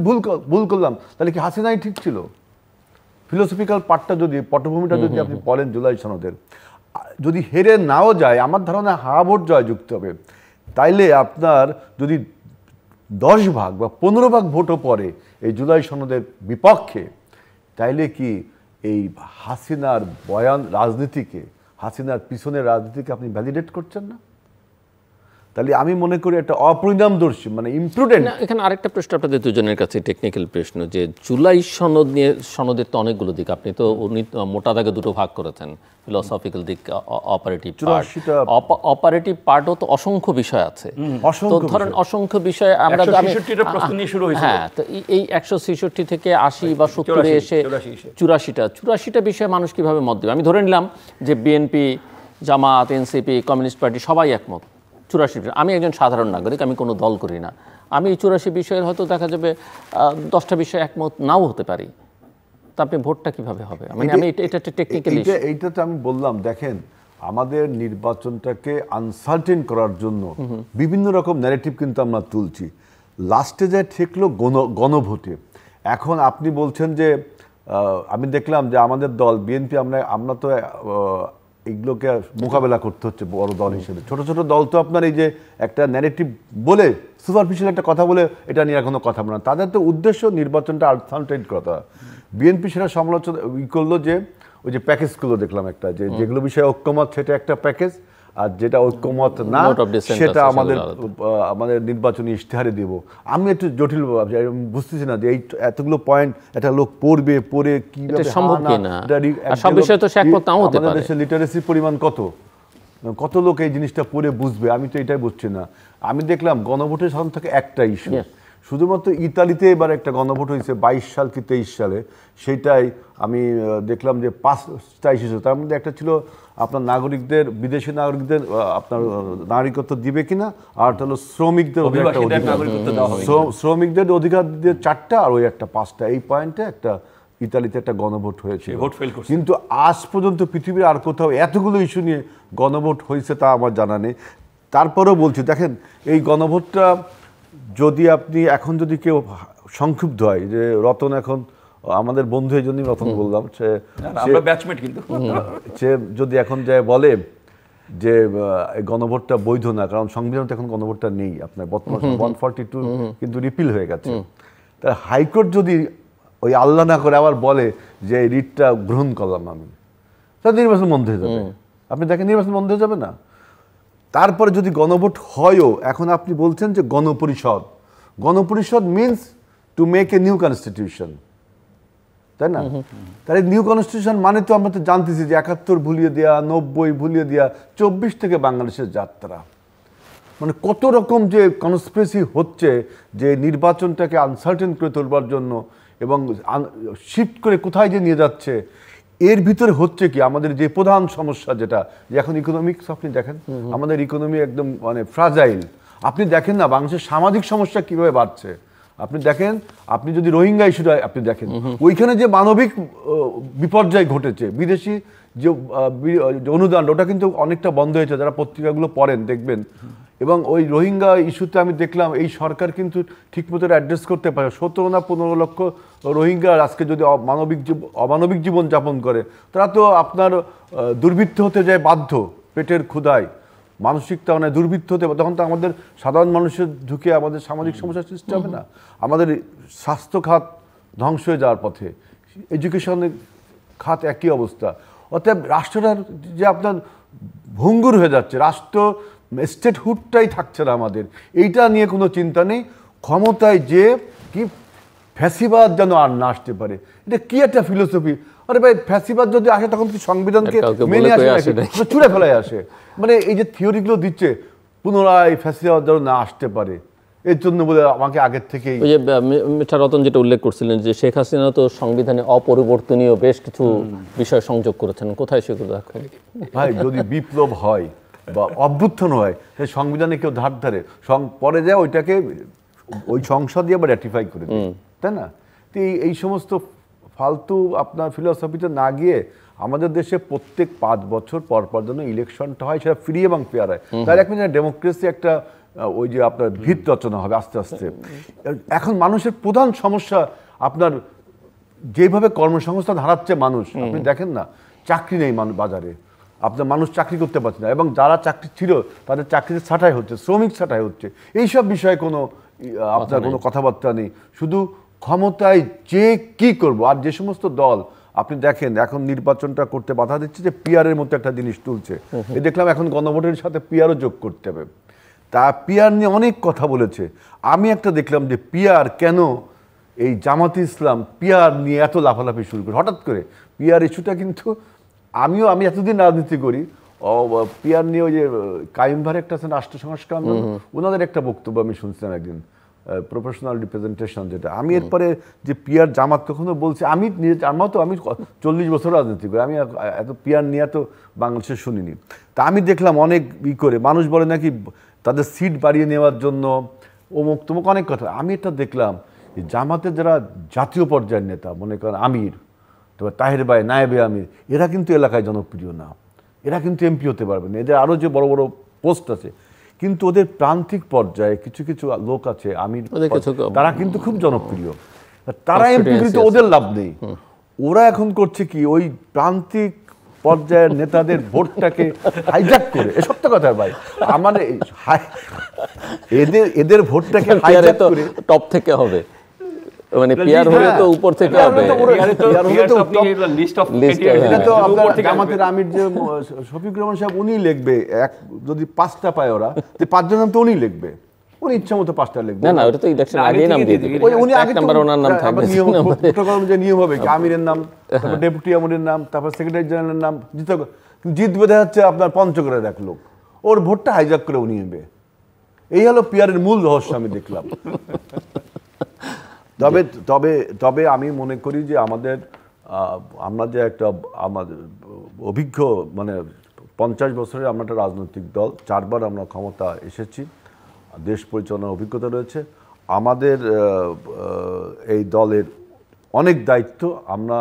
ভুল করলাম? তাহলে কি হাসিনাই ঠিক ছিল? ফিলোসফিক্যাল পার্টটা যদি, পটভূমিটা যদি আপনি বলেন জুলাই সনদের, যদি হেরে নাও যায়, আমার ধারণা ভোট জয় যুক্ত হবে। তাইলে আপনার যদি 10 ভাগ বা 15 ভাগ ভোটও পড়ে এই জুলাই সনদের বিপক্ষে, তাইলে কি এই হাসিনার বয়ান রাজনীতিকে, হাসিনার পিছনের রাজনীতিকে আপনি ভ্যালিডেট করছেন না? তাহলে আমি মনে করি একটা অপরিণামদর্শী, মানে ইমপ্রুডেন্ট। এখানে আরেকটা প্রশ্ন আপনাদের দুজনের কাছে, টেকনিক্যাল প্রশ্ন, যে জুলাই সনদ নিয়ে, সনদের তো অনেকগুলো দিক, আপনি তো মোটা দাগে দুটো ভাগ করেছেন, ফিলোসফিক্যাল দিক, অপারেটিভ পার্ট। অপারেটিভ পার্টও তো অসংখ্য বিষয় আছে, তো ধরেন অসংখ্য বিষয় আমরা, হ্যাঁ, তো এই 166 থেকে 80 বা 70 এসে 84টা বিষয়ে মানুষ কিভাবে মত দেবে? আমি ধরে নিলাম যে বিএনপি, জামাত, এনসিপি, কমিউনিস্ট পার্টি সবাই একমত 84। আমি একজন সাধারণ নাগরিক, আমি কোনো দল করি না, আমি 84 বিষয়ের হয়তো দেখা যাবে 10টা বিষয়ে একমত নাও হতে পারি, তা আপনি ভোটটা কিভাবে হবে? মানে আমি এটা টেকনিক্যাল ইস্যু। এইটা তো আমি বললাম, দেখেন আমাদের নির্বাচনটাকে আনসার্টেন করার জন্য বিভিন্ন রকম ন্যারেটিভ কিন্তু আমরা তুলছি, লাস্টে যায় ঠেকলো গণভোটে। এখন আপনি বলছেন যে আমি দেখলাম যে আমাদের দল বিএনপি, আমরা তো এগুলোকে মোকাবেলা করতে হচ্ছে বড় দল হিসেবে। ছোট ছোট দল তো আপনার এই যে একটা ন্যারেটিভ বলে, সুপারফিশিয়াল একটা কথা বলে এটা নিয়ে কোনো কথা বলে না, তাদের তো উদ্দেশ্য নির্বাচনটা আনসার্টেন করা। বিএনপি সেটা সমালোচনা করলো যে ওই যে প্যাকেজগুলো দেখলাম একটা, যেগুলো বিষয়ে ঐক্যমত সেটা একটা প্যাকেজ, আর যেটা ঐক্যমত না সেটা আমাদের নির্বাচনী ইশতেহারে দিব। আমি একটু জটিল বুঝতেছি না যে এই এতগুলো পয়েন্ট একটা লোক পড়বে, পড়ে কিভাবে আমাদের দেশে লিটারেসির পরিমাণ কত লোক এই জিনিসটা পড়ে বুঝবে, আমি তো এটাই বুঝছি না। আমি দেখলাম গণভোটের সাধারণ থেকে একটা ইস্যু, শুধুমাত্র ইতালিতে এবার একটা গণভোট হয়েছে 22 সাল কি 23 সালে, সেইটাই আমি দেখলাম যে 5টা ইস্যু, তার মধ্যে একটা ছিল আপনার নাগরিকদের, বিদেশি নাগরিকদের আপনার নাগরিকত্ব দিবে কিনা, আর হলো শ্রমিকদের অধিকার দিয়ে 4টা, আর ওই একটা 5টা, এই পয়েন্টে একটা ইতালিতে একটা গণভোট হয়েছে। কিন্তু আজ পর্যন্ত পৃথিবীর আর কোথাও এতগুলো ইস্যু নিয়ে গণভোট হয়েছে তা আমার জানা নেই। তারপরেও বলছি, দেখেন এই গণভোটটা যদি আপনি এখন যদি কেউ সংক্ষুব্ধ হয় যে রতন এখন আমাদের বন্ধু, এই জন্যই রতন বললাম, সে যদি এখন যায় বলে যে গণভোটটা বৈধ না, কারণ সংবিধানে এখন গণভোটটা নেই, আপনার বর্তমান 142 কিন্তু রিপিল হয়ে গেছে, তার হাইকোর্ট যদি ওই আল্লাহ না করে আবার বলে যে এই রিটটা গ্রহণ করলাম আমি, তাহলে নির্বাচন বন্ধ হয়ে যাবে। আপনি দেখেন নির্বাচন বন্ধ হয়ে যাবে না। তারপরে যদি গণভোট হয়ও, এখন আপনি বলছেন যে গণপরিষদ means to make a new constitution, তাই না? তাহলে নিউ কনস্টিটিউশন মানে তো আমরা তো জানতেছি যে 71 ভুলিয়ে দেওয়া, 90 ভুলিয়ে দেওয়া, 24 থেকে বাংলাদেশের যাত্রা, মানে কত রকম যে কনস্পিরেসি হচ্ছে যে নির্বাচনটাকে আনসার্টেন করে তোলবার জন্য এবং শিফট করে কোথায় যে নিয়ে যাচ্ছে। এর ভিতরে হচ্ছে কি আমাদের যে প্রধান সমস্যা, যেটা যে এখন ইকোনমিক্স, আপনি দেখেন আমাদের ইকোনমি একদম মানে ফ্রাজাইল। আপনি দেখেন না বাংলাদেশের সামাজিক সমস্যা কিভাবে বাড়ছে, আপনি দেখেন, আপনি যদি রোহিঙ্গা ইস্যুটা আপনি দেখেন, ওইখানে যে মানবিক বিপর্যয় ঘটেছে, বিদেশি যে অনুদান, ওটা কিন্তু অনেকটা বন্ধ হয়েছে, যারা পত্রিকাগুলো পড়েন দেখবেন। এবং ওই রোহিঙ্গা ইস্যুতে আমি দেখলাম এই সরকার কিন্তু ঠিকমতো অ্যাড্রেস করতে পারে। 17 না 15 লক্ষ রোহিঙ্গা আজকে যদি অমানবিক জীবন যাপন করে, তারা তো আপনার দুর্বৃত্ত হতে যায় বাধ্য, পেটের ক্ষুধায়, মানসিকতা মানে দুর্বৃত্ত হতে পারে, তখন তো আমাদের সাধারণ মানুষের ঢুকে আমাদের সামাজিক সমস্যার সৃষ্টি হবে না? আমাদের স্বাস্থ্য খাত ধ্বংস হয়ে যাওয়ার পথে, এডুকেশনের খাত একই অবস্থা। অতএব রাষ্ট্রটার যে আপনার ভঙ্গুর হয়ে যাচ্ছে, রাষ্ট্র স্টেটহুডটাই থাকছে না আমাদের, এইটা নিয়ে কোনো চিন্তা নেই। ক্ষমতায় যে কি ফ্যাসিবাদ যেন আর না আসতে পারে, এটা কি একটা ফিলোসফি? আরে ভাই, ফ্যাসিবাদ যদি আসে তখন কি সংবিধানকে মেনে আসে নাকি? চুড়ে ফেলায় আসে। মানে এই যে থিওরিগুলো দিচ্ছে পুনরায় ফ্যাসিবাদ যেন না আসতে পারে, এর জন্য বলে আমাকে আগের থেকেই। ওই যে মিস্টার রতন যেটা উল্লেখ করছিলেন যে শেখ হাসিনা তো সংবিধানে অপরিবর্তনীয় বেশ কিছু বিষয় সংযোগ করেছেন, কোথায় সেগুলো? ভাই, যদি বিপ্লব হয় বা অভ্যুত্থান হয়, সেই সংবিধানে কেউ ধার ধারে পরে যায় ওইটাকে ওই সংসদই আবার র্যাটিফাই করে দেয়, তাই না? তো এই সমস্ত ফালতু আপনার ফিলোসফিতে না গিয়ে আমাদের দেশে প্রত্যেক 5 বছর পর পর যেন ইলেকশনটা হয়, সেটা ফ্রি এবং ফেয়ার হয়, তার এক মিনিট ডেমোক্রেসি একটা ওই যে আপনার ভিত রচনা হবে আস্তে আস্তে। এখন মানুষের প্রধান সমস্যা আপনার যেভাবে কর্মসংস্থান হারাচ্ছে মানুষ, আপনি দেখেন না, চাকরি নেই বাজারে, আপনার মানুষ চাকরি করতে পারছে না, এবং যারা চাকরি ছিল তাদের চাকরিতে ছাঁটাই হচ্ছে, শ্রমিক ছাঁটাই হচ্ছে, এইসব বিষয়ে কোনো আপনার কোনো কথাবার্তা নেই। শুধু ক্ষমতায় যে কি করব। আর যে সমস্ত দল আপনি দেখেন এখন নির্বাচনটা করতে বাধা দিচ্ছে, যে পিআরের মতো একটা জিনিস তুলছে, এই দেখলাম এখন গণভোটের সাথে পিআরও যোগ করতে হবে। তা পিআর নিয়ে অনেক কথা বলেছে। আমি একটা দেখলাম যে পিআর কেন এই জামাতে ইসলাম পিআর নিয়ে এত লাফালাফি শুরু করে হঠাৎ করে। পিআর ইস্যুটা কিন্তু আমি এতদিন রাজনীতি করি, পিআর নিয়ে ওই যে কাইম ভারে একটা আছে রাষ্ট্র সংস্কার আন্দোলন, ওনাদের একটা বক্তব্য আমি শুনছিলাম একদিন, প্রফেশনাল রিপ্রেজেন্টেশন, যেটা আমি এরপরে যে পিআর জামাত কখনো বলছে, আমি 40 বছর রাজনীতি করি, আমি এত পিআর নিয়ে এত বাংলাদেশে শুনিনি। তা আমি দেখলাম অনেক করে মানুষ বলে নাকি তাদের সিট বাড়িয়ে নেওয়ার জন্য অমুক তমুক অনেক কথা। আমি এটা দেখলাম জামাতের যারা জাতীয় পর্যায়ের নেতা, মনে করেন আমির, তারপর তাহের ভাই, নায়েবে আমির, এরা কিন্তু এলাকায় জনপ্রিয় না, এরা কিন্তু এমপি হতে পারবে না, এদের আরও যে বড় বড় পোস্ট আছে, কিন্তু ওদের প্রান্তিক পর্যায়ে কিছু কিছু লোক আছে আমির, তারা কিন্তু খুব জনপ্রিয়, তারা এমপি, কিন্তু ওদের লাভ নেই। ওরা এখন করছে কি, ওই প্রান্তিক পর্যায়ের নেতাদের ভোটটাকে হাইজ্যাক করে, এ সত্য কথা ভাই, আমার এদের ভোটটাকে হাইজ্যাক করে টপ থেকে হবে, মানে পিআর হলে তো উপর থেকে হবে। এটা তো আপনার জামাতের আমির যে শফিকুর রহমান সাহেব, উনি লিখবে, যদি 5টা পায় ওরা, 5 জন তো উনি লিখবে, উনি ইচ্ছা মতো 5টা লিখবে। না, ওটা তো ইলেকশন আগেই নাম দিয়ে দিবে, উনি আগে নাম্বার ওনার নাম থাকবে, প্রোটোকল যে নিয়ম হবে, আমিরের নাম, তারপর ডেপুটি আমিরের নাম, তারপর সেক্রেটারি জেনারেলের নাম, জিতবে দেখা যাচ্ছে আপনার পঞ্চগড়ের এক লোক, ওর ভোটটা হাইজ্যাক করে উনি নেবে। এই হলো পিআরের মূল রহস্য আমি দেখলাম। তবে আমি মনে করি যে আমরা যে একটা আমাদের অভিজ্ঞ, মানে 50 বছরের আমরা একটা রাজনৈতিক দল, 4 বার আমরা ক্ষমতা এসেছি, দেশ পরিচালনার অভিজ্ঞতা রয়েছে আমাদের। এই দলের অনেক দায়িত্ব। আমরা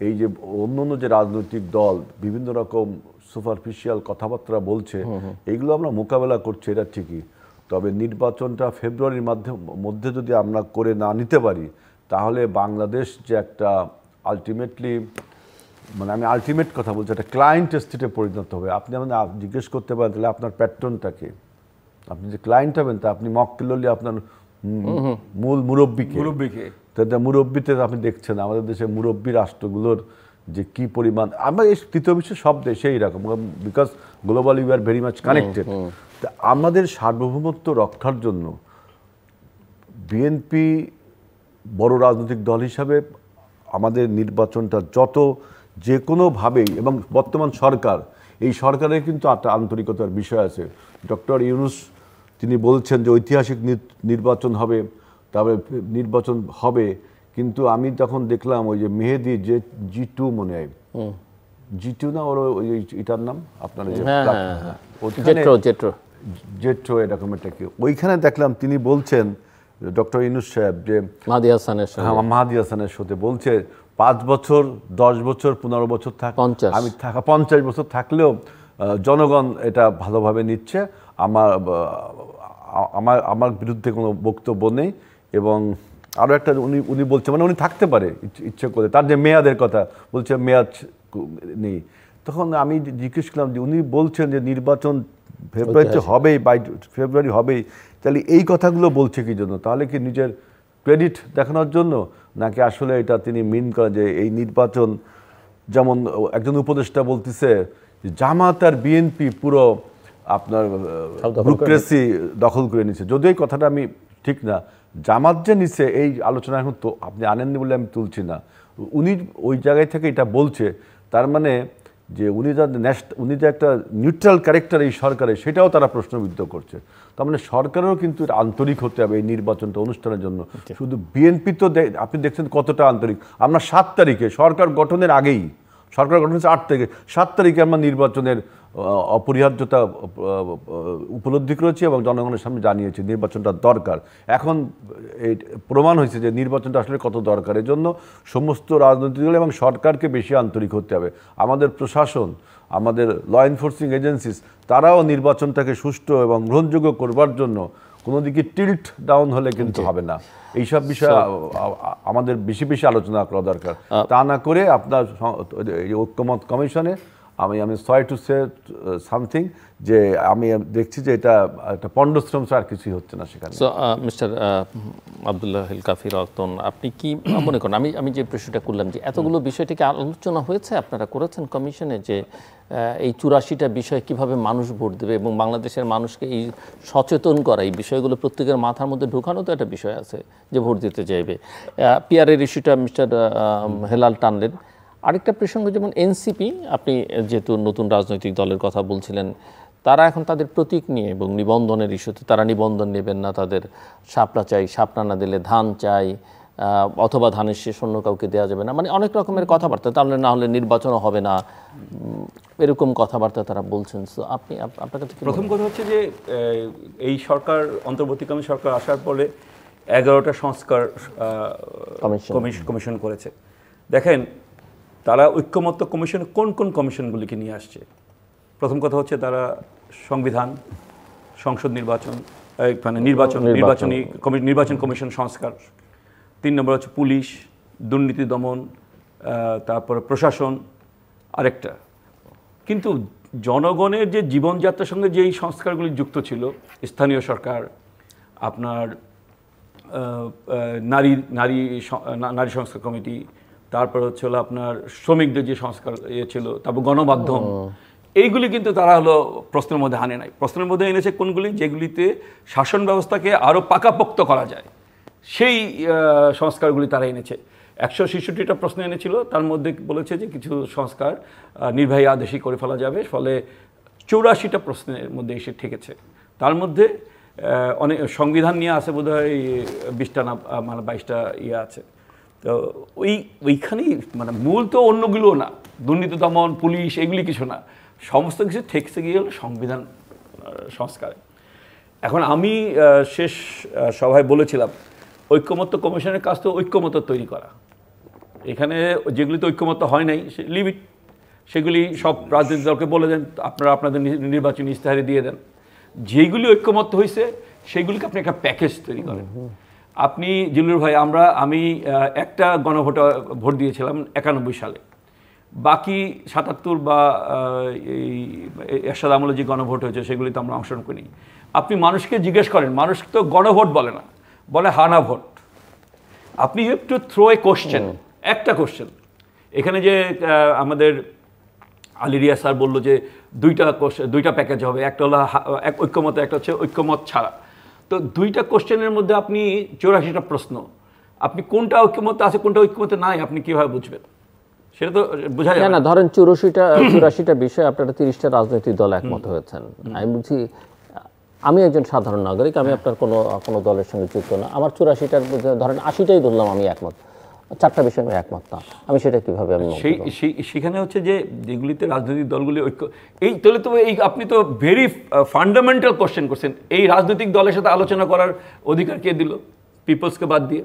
এই যে অন্য যে রাজনৈতিক দল বিভিন্ন রকম সুপারফিশিয়াল কথাবার্তা বলছে, এইগুলো আমরা মোকাবেলা করছি, এটা ঠিকই। তবে নির্বাচনটা ফেব্রুয়ারির মধ্যে যদি আমরা করে না নিতে পারি, তাহলে বাংলাদেশ যে একটা আলটিমেটলি, মানে আমি আলটিমেট কথা বলছি, একটা ক্লায়েন্ট স্টেটে পরিণত হবে। আপনি আমাদের জিজ্ঞেস করতে পারেন তাহলে আপনার প্যাট্রনটাকে, আপনি যে ক্লায়েন্ট হবেন, তা আপনি মক্কেল আপনার মূল মুরব্বীকে, মুরব্বীতে আপনি দেখছেন আমাদের দেশের মুরব্বী রাষ্ট্রগুলোর যে কি পরিমাণ, আমরা এই তৃতীয় বিশ্বের সব দেশেই এরকম, because global you are very much connected. আমাদের সার্বভৌমত্ব রক্ষার জন্য বিএনপি বড় রাজনৈতিক দল হিসাবে আমাদের নির্বাচনটা যত যে কোনোভাবেই, এবং বর্তমান সরকার, এই সরকারের কিন্তু একটা আন্তরিকতার বিষয় আছে। ডক্টর ইউনূস তিনি বলছেন যে ঐতিহাসিক নির্বাচন হবে, তবে নির্বাচন হবে, কিন্তু আমি তখন দেখলাম ওই যে মেহেদি যে G2 মনে হয়, G2 না ওর এটার নাম আপনার জেট্রো এরকম একটা কি, ওইখানে দেখলাম তিনি বলছেন ডক্টর ইউনূস সাহেব যে মাহদী হাসানের সাথে বলছে 5 বছর 10 বছর 15 বছর আমি 50 বছর থাকলেও জনগণ এটা ভালোভাবে নিচ্ছে, আমার বিরুদ্ধে কোনো বক্তব্য নেই। এবং আরও একটা উনি বলছে, মানে উনি থাকতে পারে ইচ্ছে করে, তার যে মেয়াদের কথা বলছে, মেয়াদ নেই। তখন আমি জিজ্ঞেস করলাম যে উনি বলছেন যে নির্বাচন ফেব্রুয়ারিতে হবেই, বাই ফেব্রুয়ারি হবেই, তাহলে এই কথাগুলো বলছে কি জন্য? তাহলে কি নিজের ক্রেডিট দেখানোর জন্য, নাকি আসলে এটা তিনি মিন করেন যে এই নির্বাচন, যেমন একজন উপদেষ্টা বলতেছে জামাত আর বিএনপি পুরো আপনার ব্যুরোক্রেসি দখল করে নিচ্ছে, যদিও এই কথাটা আমি ঠিক না। জামাত যে নিচ্ছে এই আলোচনা এখন তো আপনি আনেননি বলে আমি তুলছি না, উনি ওই জায়গায় থেকে এটা বলছে, তার মানে যে উনি যে একটা নিউট্রাল ক্যারেক্টার এই সরকারে, সেটাও তারা প্রশ্নবিদ্ধ করছে। তার মানে সরকারেরও কিন্তু আন্তরিক হতে হবে এই নির্বাচনটা অনুষ্ঠানের জন্য। শুধু বিএনপি তো আপনি দেখছেন কতটা আন্তরিক। আমরা 7 তারিখে সরকার গঠনের আগেই, সরকার গঠন হচ্ছে 8 তারিখে, 7 তারিখে আমরা নির্বাচনের অপরিহার্যতা উপলব্ধি করেছি এবং জনগণের সামনে জানিয়েছি নির্বাচনটা দরকার। এখন এই প্রমাণ হয়েছে যে নির্বাচনটা আসলে কত দরকার। এর জন্য সমস্ত রাজনৈতিক দল এবং সরকারকে বেশি আন্তরিক হতে হবে। আমাদের প্রশাসন, আমাদের ল এনফোর্সিং এজেন্সিস, তারাও নির্বাচনটাকে সুষ্ঠু এবং গ্রহণযোগ্য করবার জন্য কোনো দিকে টিল্ট ডাউন হলে কিন্তু হবে না। এইসব বিষয়ে আমাদের বেশি বেশি আলোচনা করা দরকার। তা না করে আপনার ঐক্যমত কমিশনে আমি সরি টু সে সামথিং, যে আমি দেখছি যে এটা একটা পণ্ডশ্রম ছাড়া আর কিছুই হচ্ছে না সেখানে। সো মিস্টার আব্দুল্লাহিল কাফি রতন, আপনি কি মনে করেন, আমি যে প্রশ্নটা করলাম যে এতগুলো বিষয়টিকে আলোচনা হয়েছে, আপনারা করেছেন কমিশনে, যে এই 84টা বিষয় কিভাবে মানুষ ভোট দেবে এবং বাংলাদেশের মানুষকে এই সচেতন করা, এই বিষয়গুলো প্রত্যেকের মাথার মধ্যে ঢোকানো তো একটা বিষয় আছে যে ভোট দিতে চাইবে। পিআরের ইস্যুটা মিস্টার হেলাল টানলেন। আরেকটা প্রসঙ্গ, যেমন এনসিপি, আপনি যেহেতু নতুন রাজনৈতিক দলের কথা বলছিলেন, তারা এখন তাদের প্রতীক নিয়ে এবং নিবন্ধনের ইস্যুতে তারা নিবন্ধন নেবেন না, তাদের শাপলা চাই, শাপলা না দিলে ধান চাই, অথবা ধানের শেষ অন্য কাউকে দেওয়া যাবে না, মানে অনেক রকমের কথাবার্তা, তাহলে না হলে নির্বাচনও হবে না, এরকম কথাবার্তা তারা বলছেন। সো আপনি আপনার কাছে প্রথম কথা হচ্ছে যে এই সরকার, অন্তর্বর্তীকালীন সরকার আসার পরে 11টা সংস্কার কমিশন করেছে। দেখেন তারা ঐক্যমত্য কমিশন কোন কোন কমিশনগুলিকে নিয়ে আসছে। প্রথম কথা হচ্ছে তারা সংবিধান, সংসদ নির্বাচন, মানে নির্বাচন কমিশন সংস্কার। 3 নম্বর হচ্ছে পুলিশ, দুর্নীতি দমন, তারপরে প্রশাসন আরেকটা। কিন্তু জনগণের যে জীবনযাত্রার সঙ্গে যেই সংস্কারগুলি যুক্ত ছিল, স্থানীয় সরকার, আপনার নারী সংস্কার কমিটি, তারপর হচ্ছে হলো আপনার শ্রমিকদের যে সংস্কার ছিল, তারপর গণমাধ্যম, এইগুলি কিন্তু তারা হলো প্রশ্নের মধ্যে আনে নাই। প্রশ্নের মধ্যে এনেছে কোনগুলি? যেগুলিতে শাসন ব্যবস্থাকে আরও পাকাপোক্ত করা যায়, সেই সংস্কারগুলি তারা এনেছে। 166টা প্রশ্ন এনেছিল, তার মধ্যে বলেছে যে কিছু সংস্কার নির্বাহী আদেশই করে ফেলা যাবে, ফলে 84টা প্রশ্নের মধ্যে এসে ঠেকেছে। তার মধ্যে অনেক সংবিধান নিয়ে আছে বোধহয় 20টা না মানে 22টা ইয়ে আছে। তো ওইখানেই মানে মূল তো অন্যগুলো না, দুর্নীতি দমন, পুলিশ, এগুলি কিছু না, সমস্ত কিছু ঠেকছে গিয়ে হলো সংবিধান সংস্কারে। এখন আমি শেষ সভায় বলেছিলাম ঐক্যমত্য কমিশনের কাজ তো ঐক্যমত্য তৈরি করা। এখানে যেগুলিতে ঐক্যমত্য হয় নাই লিভ ইট, সেগুলি সব রাজনৈতিক দলকে বলে দেন, আপনারা আপনাদের নির্বাচনী ইস্তেহারে দিয়ে দেন। যেগুলি ঐক্যমত্য হয়েছে সেগুলিকে আপনি একটা প্যাকেজ তৈরি করেন। আপনি জিল্লুর ভাই, আমি একটা ভোট দিয়েছিলাম 91 সালে, বাকি 77 বা এই এরশাদ আমলে যে গণভোট হয়েছে সেগুলিতে আমরা অংশগ্রহণ করি। আপনি মানুষকে জিজ্ঞেস করেন, মানুষ তো গণভোট বলে না, বলে হানা ভোট। আপনি have to throw a question, একটা কোশ্চেন। এখানে যে আমাদের আলী রিয়া স্যার বললো যে দুইটা প্যাকেজ হবে, একটা হলো ঐক্যমত, একটা হচ্ছে ঐক্যমত ছাড়া। তো 2টা কোশ্চেনের মধ্যে আপনি 84টা প্রশ্ন, আপনি কোনটা ঐক্যমত আছে কোনটা ঐক্যমত নাই আপনি কিভাবে বুঝবেন? সেটা তো বোঝা যায় না। ধরেন 84টা বিষয় আপনারা 30টা রাজনৈতিক দল একমত হয়েছেন। আমি বলছি, আমি একজন সাধারণ নাগরিক, আমি আপনার কোনো দলের সঙ্গে যুক্ত না, আমার 84টার ধরেন 80টাই ধরলাম আমি একমত, 4টা বিষয় আমি একমত না, আমি সেটা কিভাবে সেখানে হচ্ছে যে যেগুলিতে রাজনৈতিক দলগুলি ঐক্য, এই তাহলে তো আপনি তো ভেরি ফান্ডামেন্টাল কোশ্চেন করছেন। এই রাজনৈতিক দলের সাথে আলোচনা করার অধিকার কে দিল? পিপলসকে বাদ দিয়ে,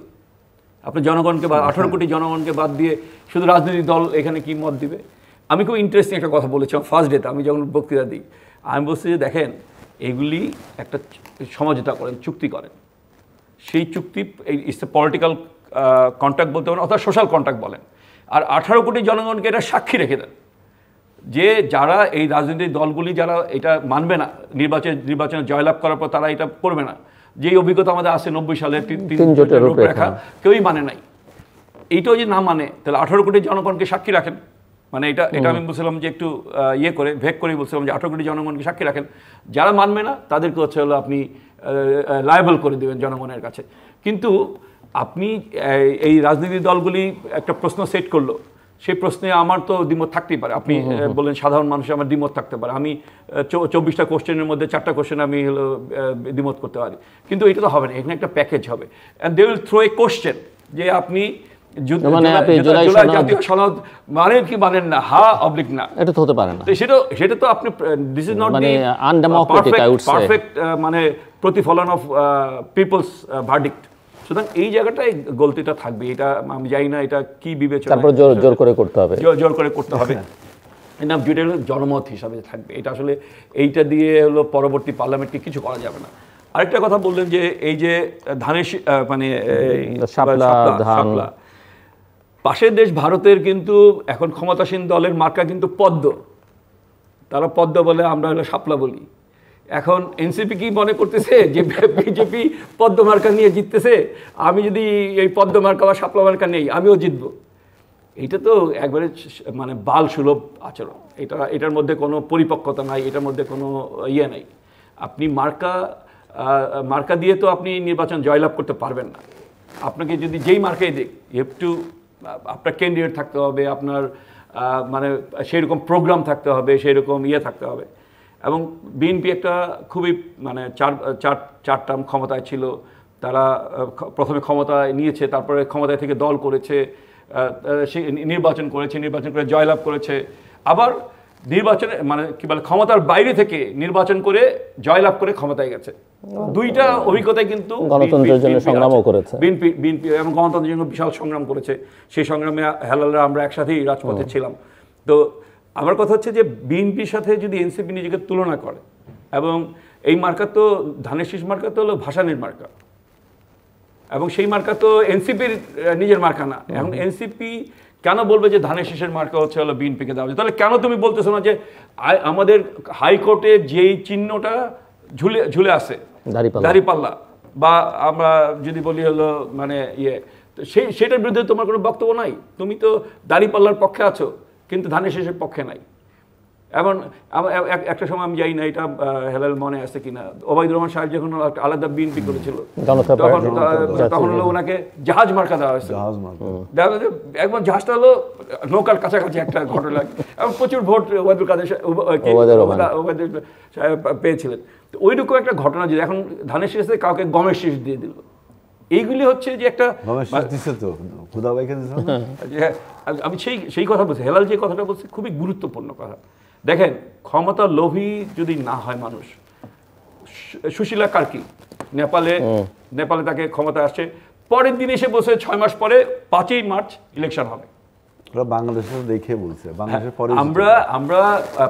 আপনি জনগণকে 18 কোটি জনগণকে বাদ দিয়ে শুধু রাজনৈতিক দল এখানে কি মত দিবে? আমি খুব ইন্টারেস্টিং একটা কথা বলেছিলাম ফার্স্ট ডেতে, আমি যখন বক্তৃতা দিই, আমি বলছি যে দেখেন এগুলি একটা সমঝোতা করেন, চুক্তি করেন। সেই চুক্তি ইটস এ পলিটিক্যাল কন্ট্রাক্ট বলতে পারেন, অর্থাৎ সোশ্যাল কন্ট্রাক্ট বলেন। আর 18 কোটি জনগণকে এটা সাক্ষী রেখে দেন যে যারা এই রাজনৈতিক দলগুলি যারা এটা মানবে না, নির্বাচনে জয়লাভ করার পর তারা এটা করবে না, যেই অভিজ্ঞতা আমাদের আছে 90 সালে 3 জোটের রূপরেখা কেউই মানে নাই, এইটাও যে না মানে তাহলে 18 কোটি জনগণকে সাক্ষী রাখেন, মানে এটা আমি বলছিলাম যে একটু ইয়ে করে ভেগ করে বলছিলাম যে 18 কোটি জনগণকে সাক্ষী রাখেন, যারা মানবে না তাদেরকে হচ্ছে হলো আপনি লায়াবল করে দেবেন জনগণের কাছে। কিন্তু আপনি এই রাজনৈতিক দলগুলি একটা প্রশ্ন সেট করলো, সেই প্রশ্নে আমার তো দ্বিমত থাকতেই পারে, আপনি বললেন সাধারণ মানুষ আমার দ্বিমত থাকতে পারে, আমি 24টা কোশ্চেনের মধ্যে 4টা কোশ্চেন আমি হলো দ্বিমত করতে পারি, কিন্তু এটা তো হবে না, এখানে একটা প্যাকেজ হবে, and they will throw a question যে আপনি জুলাই জাতীয় সনদ মানেন কি মানেন না, হা অবলিক না, এটা তো হতে পারে না, সেটা তো আপনি দিস ইজ নট মানে undemocratic I would say, perfect মানে প্রতিফলন অফ পিপলস ভার্ডিক্ট। সুতরাং এই জায়গাটায় গলতিটা থাকবে, এটা আমি জানি না এটা কি বিবেচনা, তারপর জোর করে করতে হবে, জোর করে করতে হবে না, যেটা হলো জনমত হিসাবে থাকবে, এটা আসলে এইটা দিয়ে হলো পরবর্তী পার্লামেন্টকে কিছু করা যাবে না। আরেকটা কথা বললেন যে এই যে ধানের মানে শাপলা, পাশের দেশ ভারতের কিন্তু এখন ক্ষমতাসীন দলের মার্কা কিন্তু পদ্ম, তারা পদ্ম বলে, আমরা হলো শাপলা বলি। এখন এনসিপি কি মনে করতেছে যে বিজেপি পদ্ম মার্কা নিয়ে জিততেছে, আমি যদি এই পদ্ম মার্কা বা শাপলা মার্কা নেই আমিও জিতবো? এইটা তো একবারে মানে বাল সুলভ আচরণ, এটার মধ্যে কোনো পরিপক্কতা নাই, এটার মধ্যে কোনো ইয়ে নাই। আপনি মার্কা দিয়ে তো আপনি নির্বাচন জয়লাভ করতে পারবেন না। আপনাকে যদি যেই মার্কাই দিক, ইউ হ্যাভ টু, আপনার ক্যান্ডিডেট থাকতে হবে, আপনার মানে সেই রকম প্রোগ্রাম থাকতে হবে, সেই রকম ইয়ে থাকতে হবে। এবং বিএনপি একটা খুবই মানে চার টার্ম ক্ষমতায় ছিল, তারা প্রথমে ক্ষমতায় নিয়েছে, তারপরে ক্ষমতায় থেকে দল করেছে, নির্বাচন করে জয়লাভ করেছে, আবার নির্বাচনে মানে কি বলে ক্ষমতার বাইরে থেকে নির্বাচন করে জয়লাভ করে ক্ষমতায় গেছে। দুইটা অভিজ্ঞতায় কিন্তু গণতন্ত্রের জন্য সংগ্রামও করেছে বিএনপি এবং গণতন্ত্রের জন্য বিশাল সংগ্রাম করেছে। সেই সংগ্রামে হেলালরা আমরা একসাথেই রাজপথে ছিলাম। তো আমার কথা হচ্ছে যে বিএনপির সাথে যদি এনসিপি নিজেকে তুলনা করে, এবং এই মার্কা তো ধানের শীষ মার্কা তো হলো ভাসানির মার্কা, এবং সেই মার্কা তো এনসিপির নিজের মার্কা না। এখন এনসিপি কেন বলবে যে ধানের শীষের মার্কা হচ্ছে হলো বিএনপিকে দেওয়া হচ্ছে? তাহলে কেন তুমি বলতেছো না যে আমাদের হাইকোর্টে যেই চিহ্নটা ঝুলে আছে দাঁড়িপাল্লা, বা আমরা যদি বলি হলো মানে ইয়ে, সেটার বিরুদ্ধে তোমার কোনো বক্তব্য নাই? তুমি তো দাঁড়িপাল্লার পক্ষে আছো কিন্তু ধানের শীষের পক্ষে নাই। এমন একটা সময় আমি যাই না, এটা হেলাল মনে আছে কিনা, ওবায়দুর রহমান সাহেব যখন আলাদা বিএনপি করেছিল তখন হলো ওনাকে জাহাজ মার্কা দেওয়া হয়েছে। একবার জাহাজটা হলো নৌকার কাছাকাছি একটা ঘটনা, এবং প্রচুর ভোট ওবায়দুল কাদের পেয়েছিলেন। তো ওইরকম একটা ঘটনা যদি এখন ধানের শীষে কাউকে গমের শীষ দিয়ে দিল, এইগুলি হচ্ছে যে একটা, আমি সেই কথা বলছি, হেলাল যে কথাটা বলছি খুবই গুরুত্বপূর্ণ কথা। দেখেন, ক্ষমতা লোভী যদি না হয় মানুষ, সুশীলা কার্কি নেপালে তাকে ক্ষমতা আসছে, পরের দিন এসে বসে 6 মাস পরে 5ই মার্চ ইলেকশন হবে। বাংলাদেশের দেখে বলছে, বাংলাদেশের পরে আমরা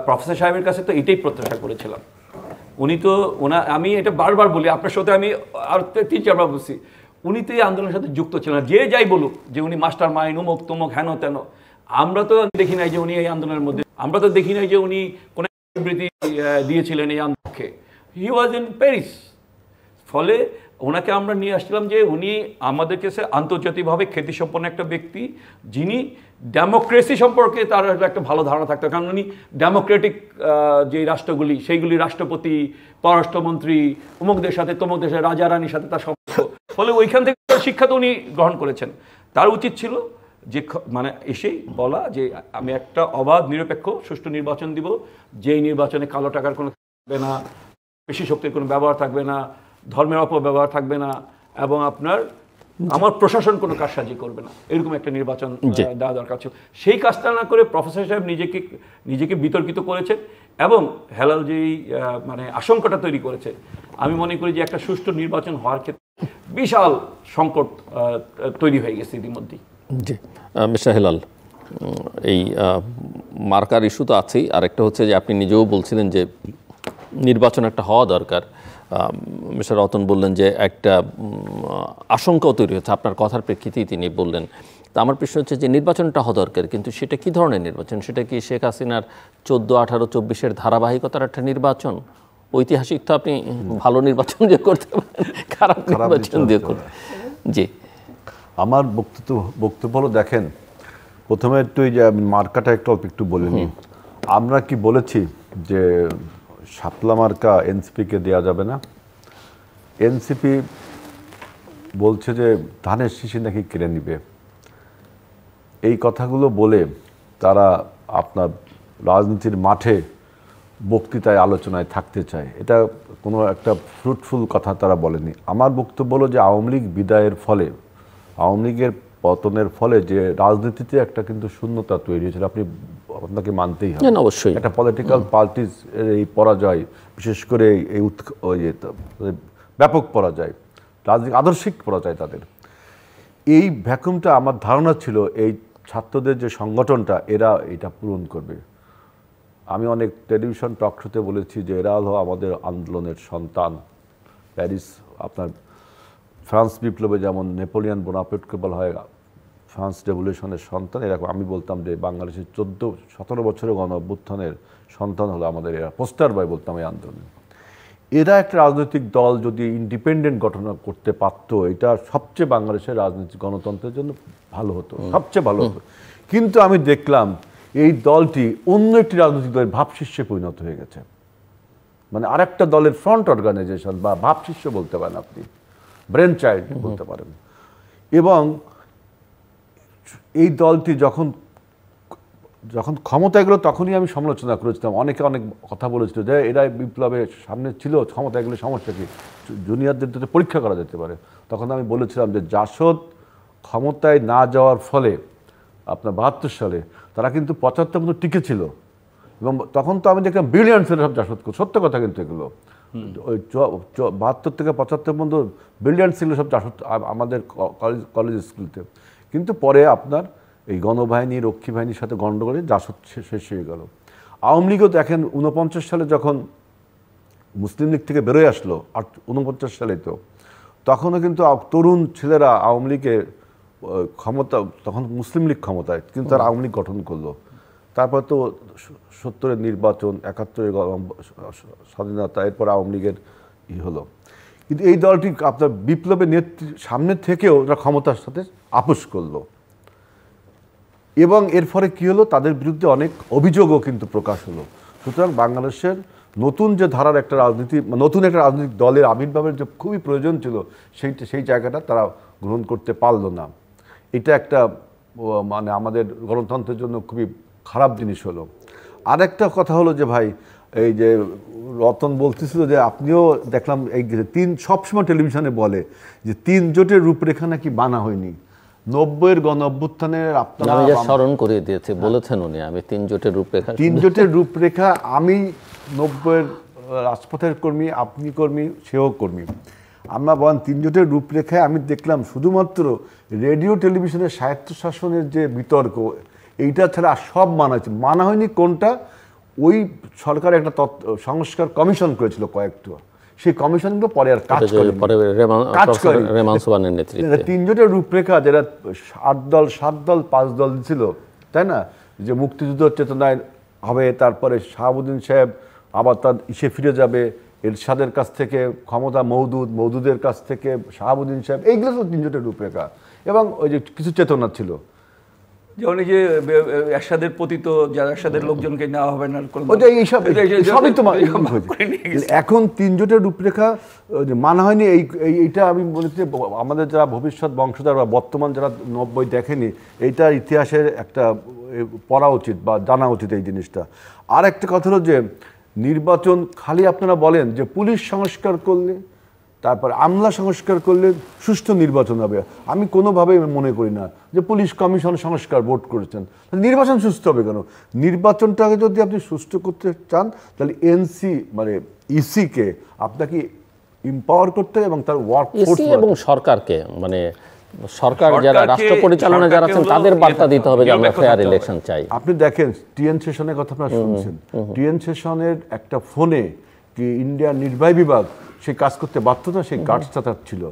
প্রফেসর সাহেবের কাছে তো এটাই প্রত্যাশা করেছিলাম। উনি তো আমি এটা বারবার বলি, আপনার সাথে আমি আর 3-4 বার বলছি, উনি তো এই আন্দোলনের সাথে যুক্ত ছিলেন। যে যাই বলুক যে উনি মাস্টার মাইন্ড, উমুক তুমুক, হেন তেন, আমরা তো দেখি নাই যে উনি এই আন্দোলনের মধ্যে, আমরা তো দেখি নাই যে উনি কোন বিবৃতি দিয়েছিলেন এই আন্দোলনকে। হি ওয়াজ ইন প্যারিস। ফলে ওনাকে আমরা নিয়ে আসছিলাম যে উনি আমাদের কাছে আন্তর্জাতিকভাবে খ্যাতিসম্পন্ন একটা ব্যক্তি, যিনি ডেমোক্রেসি সম্পর্কে তার একটা ভালো ধারণা থাকতো, কারণ উনি ডেমোক্রেটিক যে রাষ্ট্রগুলি সেইগুলি রাষ্ট্রপতি, পররাষ্ট্রমন্ত্রী, অমুকদের সাথে তমুক দেশের রাজা রানীর সাথে তার সম্পর্ক, ফলে ওইখান থেকে শিক্ষা তো উনি গ্রহণ করেছেন। তার উচিত ছিল যে মানে এসেই বলা যে আমি একটা অবাধ নিরপেক্ষ সুষ্ঠু নির্বাচন দিব, যেই নির্বাচনে কালো টাকার কোনো থাকবে না, পেশি শক্তির কোনো ব্যবহার থাকবে না, ধর্মের অপব্যবহার থাকবে না, এবং আমার প্রশাসন কোনো কারসাজি করবে না, এরকম একটা নির্বাচন দেওয়া দরকার ছিল। সেই কাজটা না করে প্রফেসর সাহেব নিজেকে বিতর্কিত করেছেন, এবং হেলাল যেই মানে আশঙ্কাটা তৈরি করেছে, আমি মনে করি যে একটা সুষ্ঠু নির্বাচন হওয়ার ক্ষেত্রে বিশাল সংকট তৈরি হয়ে গেছে ইতিমধ্যেই। জি, মিস্টার হেলাল, এই মার্কার ইস্যু তো আছেই, আরেকটা হচ্ছে যে আপনি নিজেও বলছিলেন যে নির্বাচন একটা হওয়া দরকার। মিস্টার রতন বললেন যে একটা আশঙ্কাও তৈরি হচ্ছে, আপনার কথার প্রেক্ষিতেই তিনি বললেন তো আমার প্রশ্ন হচ্ছে যে নির্বাচনটা হওয়া দরকার, কিন্তু সেটা কি ধরনের নির্বাচন? সেটা কি শেখ হাসিনার 14, 18, 24-এর ধারাবাহিকতার একটা নির্বাচন? ঐতিহাসিক তো আপনি ভালো নির্বাচন দিয়ে করতে পারেন, খারাপ নির্বাচন দিয়ে করতে। জি, আমার বক্তব্য হলো, দেখেন, প্রথমে একটু এই যে মার্কাটা একটু বলে নিই। আমরা কি বলেছি যে শাপলা মার্কা এনসিপিকে দেওয়া যাবে না? এনসিপি বলছে যে ধানের শীষে নাকি কেড়ে নিবে। এই কথাগুলো বলে তারা আপনার রাজনীতির মাঠে বক্তৃতায় আলোচনায় থাকতে চায়। এটা কোনো একটা ফ্রুটফুল কথা তারা বলেনি। আমার বক্তব্য হলো যে আওয়ামী লীগ বিদায়ের ফলে, আওয়ামী লীগের পতনের ফলে যে রাজনীতিতে একটা কিন্তু শূন্যতা তৈরি হয়েছিল, আপনাকে মানতেই হবে। অবশ্যই একটা পলিটিক্যাল পার্টির এই পরাজয়, বিশেষ করে এই ব্যাপক পরাজয়, রাজনৈতিক আদর্শিক পরাজয় তাদের, এই ভ্যাকুমটা আমার ধারণা ছিল এই ছাত্রদের যে সংগঠনটা এরা এটা পূরণ করবে। আমি অনেক টেলিভিশন টক শোতে বলেছি যে এরা হলো আমাদের আন্দোলনের সন্তান। প্যারিস আপনার ফ্রান্স বিপ্লবে যেমন নেপোলিয়ন বোনাপার্টকে বলা হয় ফ্রান্স রেভলিউশনের সন্তান, এরকম আমি বলতাম যে বাংলাদেশের 14-17 বছরের গণ অভ্যুত্থানের সন্তান হলো আমাদের এরা, পোস্টার বয় বলতাম এই আন্দোলনে। এরা একটা রাজনৈতিক দল যদি ইন্ডিপেন্ডেন্ট গঠন করতে পারত, এটা সবচেয়ে বাংলাদেশের রাজনৈতিক গণতন্ত্রের জন্য ভালো হতো, সবচেয়ে ভালো হতো। কিন্তু আমি দেখলাম এই দলটি অন্য একটি রাজনৈতিক দলের ভাবশিষ্যে পরিণত হয়ে গেছে। মানে আরেকটা দলের ফ্রন্ট অর্গানাইজেশন বা ভাবশিষ্য বলতে পারেন, আপনি ব্রেন চাইল্ড বলতে পারেন। এবং এই দলটি যখন ক্ষমতায় গেল তখনই আমি সমালোচনা করেছিলাম। অনেকে অনেক কথা বলেছিল যে এরা বিপ্লবের সামনে ছিল, ক্ষমতায় গেলে সমস্যা কি, জুনিয়রদের তো পরীক্ষা করা যেতে পারে। তখন আমি বলেছিলাম যে জাসদ ক্ষমতায় না যাওয়ার ফলে আপনার 72 সালে তারা কিন্তু 75 মতো টিকে ছিল। এবং তখন তো আমি দেখলাম ব্রিলিয়ান্ট ছিল সব জাসদ, সত্য কথা কিন্তু এগুলো। ওই 72 থেকে 75 পর্যন্ত ব্রিলিয়ান্ট ছিল সব জাসদ আমাদের কলেজ স্কুলতে। কিন্তু পরে আপনার এই গণবাহিনী, রক্ষী বাহিনীর সাথে গণ্ডগোলে জাসদ শেষ হয়ে গেল। আওয়ামী লীগও দেখেন 49 সালে যখন মুসলিম লীগ থেকে বেরোয় আসলো, আর 49 সালে তো তখনও কিন্তু তরুণ ছেলেরা আওয়ামী লীগের ক্ষমতা, তখন মুসলিম লীগ ক্ষমতায়, কিন্তু তারা আওয়ামী লীগ গঠন করলো। তারপর তো 70-এর নির্বাচন, 71-এর স্বাধীনতা, এরপর আওয়ামী লীগের হলো। কিন্তু এই দলটি আপনার বিপ্লবের সামনে থেকেও ওরা ক্ষমতার সাথে আপোষ করলো। এবং এর ফলে কী হলো, তাদের বিরুদ্ধে অনেক অভিযোগও কিন্তু প্রকাশ হলো। সুতরাং বাংলাদেশের নতুন যে ধারার একটা রাজনীতি, নতুন একটা রাজনৈতিক দলের আবির্ভাবের যে খুবই প্রয়োজন ছিল, সেই জায়গাটা তারা গ্রহণ করতে পারলো না। এটা একটা মানে আমাদের গণতন্ত্রের জন্য খুবই খারাপ জিনিস হলো। আর একটা কথা হলো যে ভাই, এই যে রতন বলতেছিল যে আপনিও দেখলাম এই সবসময় টেলিভিশনে বলে যে 3 জোটের রূপরেখা নাকি বানা হয়নি। 90-এর গণ অভ্যুত্থানের আপনারা স্মরণ করিয়ে দিয়েছে, বলেছেন উনি, আমি 3 জোটের রূপরেখা, 3 জোটের রূপরেখা, আমি 90-এর রাজপথের কর্মী, আপনি কর্মী, সেও কর্মী, আমরা বলেন 3 জোটের রূপরেখায় আমি দেখলাম শুধুমাত্র রেডিও টেলিভিশনের স্বায়ত্তশাসনের যে বিতর্ক, এইটা ছাড়া সব মানা হয়নি। কোনটা? ওই সরকার একটা সংস্কার কমিশন করেছিল কয়েকটা, সেই কমিশনগুলো পরে আর কাজ করে 3 জোটের রূপরেখা যেটা 8 দল 7 দল 5 দল ছিল, তাই না, যে মুক্তিযুদ্ধ চেতনায় হবে, তারপরে শাহাবুদ্দিন সাহেব আবার তার ফিরে যাবে, এরশাদের কাছ থেকে ক্ষমতা মওদুদের কাছ থেকে শাহাবুদ্দিন সাহেব, এইগুলো তো 3 জোটের রূপরেখা। এবং ওই যে কিছু চেতনা ছিল, যেমন এই যে এরশাদের পতিত যারা এরশাদের লোকজনকে নেওয়া হবে না, সবই তো এখন 3 জোটের রূপরেখা মানা হয়নি। এইটা আমি বলছি আমাদের যারা ভবিষ্যৎ বংশধর বা বর্তমান যারা 90 দেখেনি, এইটা ইতিহাসের একটা পড়া উচিত বা জানা উচিত এই জিনিসটা। আর একটা কথা হলো যে নির্বাচন খালি আপনারা বলেন যে পুলিশ সংস্কার করলে, তারপর আমলা সংস্কার করলে সুষ্ঠু নির্বাচন হবে। আমি কোনোভাবেই মনে করি না যে পুলিশ কমিশন সংস্কার ভোট করেছেন, নির্বাচন সুষ্ঠু হবে কেন? নির্বাচনটাকে যদি আপনি সুষ্ঠু করতে চান তাহলে মানে ইসিকে আপনাকে এম্পাওয়ার করতে হবে এবং তার ওয়ার্ক ফোর্স এবং সরকারকে, মানে সরকার যারা রাষ্ট্র পরিচালনা যারা আছেন তাদের বার্তা দিতে হবে যে আমরা ফেয়ার ইলেকশন চাই। আপনি দেখেন টিএন সেশনের কথা আপনারা শুনছেন, টিএন সেশনের একটা ফোনে কি ইন্ডিয়ার নির্বাহী বিভাগ সে কাজ করতে বাধ্য না, সেই গার্ডসটা তার ছিল।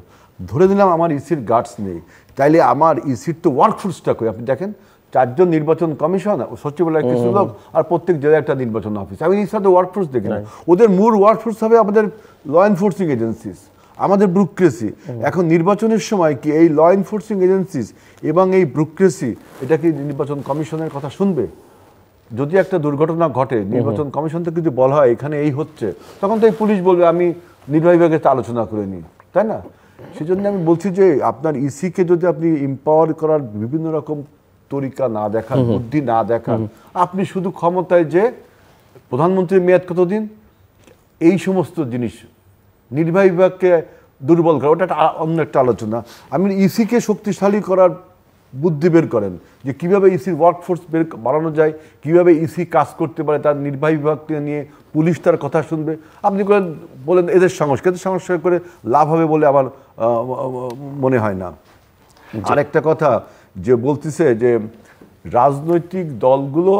ধরে নিলাম আমার ইসির গার্ডস নেই, তাইলে আমার ইসির তো ওয়ার্কফোর্সটা কই? আপনি দেখেন 4 জন নির্বাচন কমিশন, সচিবালয় কিছু লোক, আর প্রত্যেক জেলায় একটা নির্বাচন অফিস। আমি ইসির সাথে ওয়ার্কফোর্স দেখি না। ওদের মূল ওয়ার্কফোর্স হবে আমাদের ল এনফোর্সিং এজেন্সিস, আমাদের ব্যুরোক্রেসি। এখন নির্বাচনের সময় কি এই ল এনফোর্সিং এজেন্সিস এবং এই ব্যুরোক্রেসি এটা কি নির্বাচন কমিশনের কথা শুনবে? যদি একটা দুর্ঘটনা ঘটে, নির্বাচন কমিশন থেকে যদি বলা হয় এখানে এই হচ্ছে, তখন তো এই পুলিশ বলবে আমি নির্বাহী বিভাগের সাথে আলোচনা করে নিই, তাই না? সেই জন্য আমি বলছি যে আপনার ইসিকে যদি আপনি এম্পাওয়ার করার বিভিন্ন রকম তরিকা না দেখান, বুদ্ধি না দেখান, আপনি শুধু ক্ষমতায় যে প্রধানমন্ত্রীর মেয়াদ কতদিন, এই সমস্ত জিনিস নির্বাহী বিভাগকে দুর্বল করা, ওটা অন্য একটা আলোচনা। আমি ইসিকে শক্তিশালী করার বুদ্ধি বের করেন, যে কীভাবে ইসির ওয়ার্কফোর্স বাড়ানো যায়, কীভাবে ইসি কাজ করতে পারে, তার নির্বাহী বিভাগকে নিয়ে পুলিশ তার কথা শুনবে। আপনি বলেন এদের সংস্কার করে লাভ হবে বলে আমার মনে হয় না। আরেকটা কথা যে বলতেছে যে রাজনৈতিক দলগুলো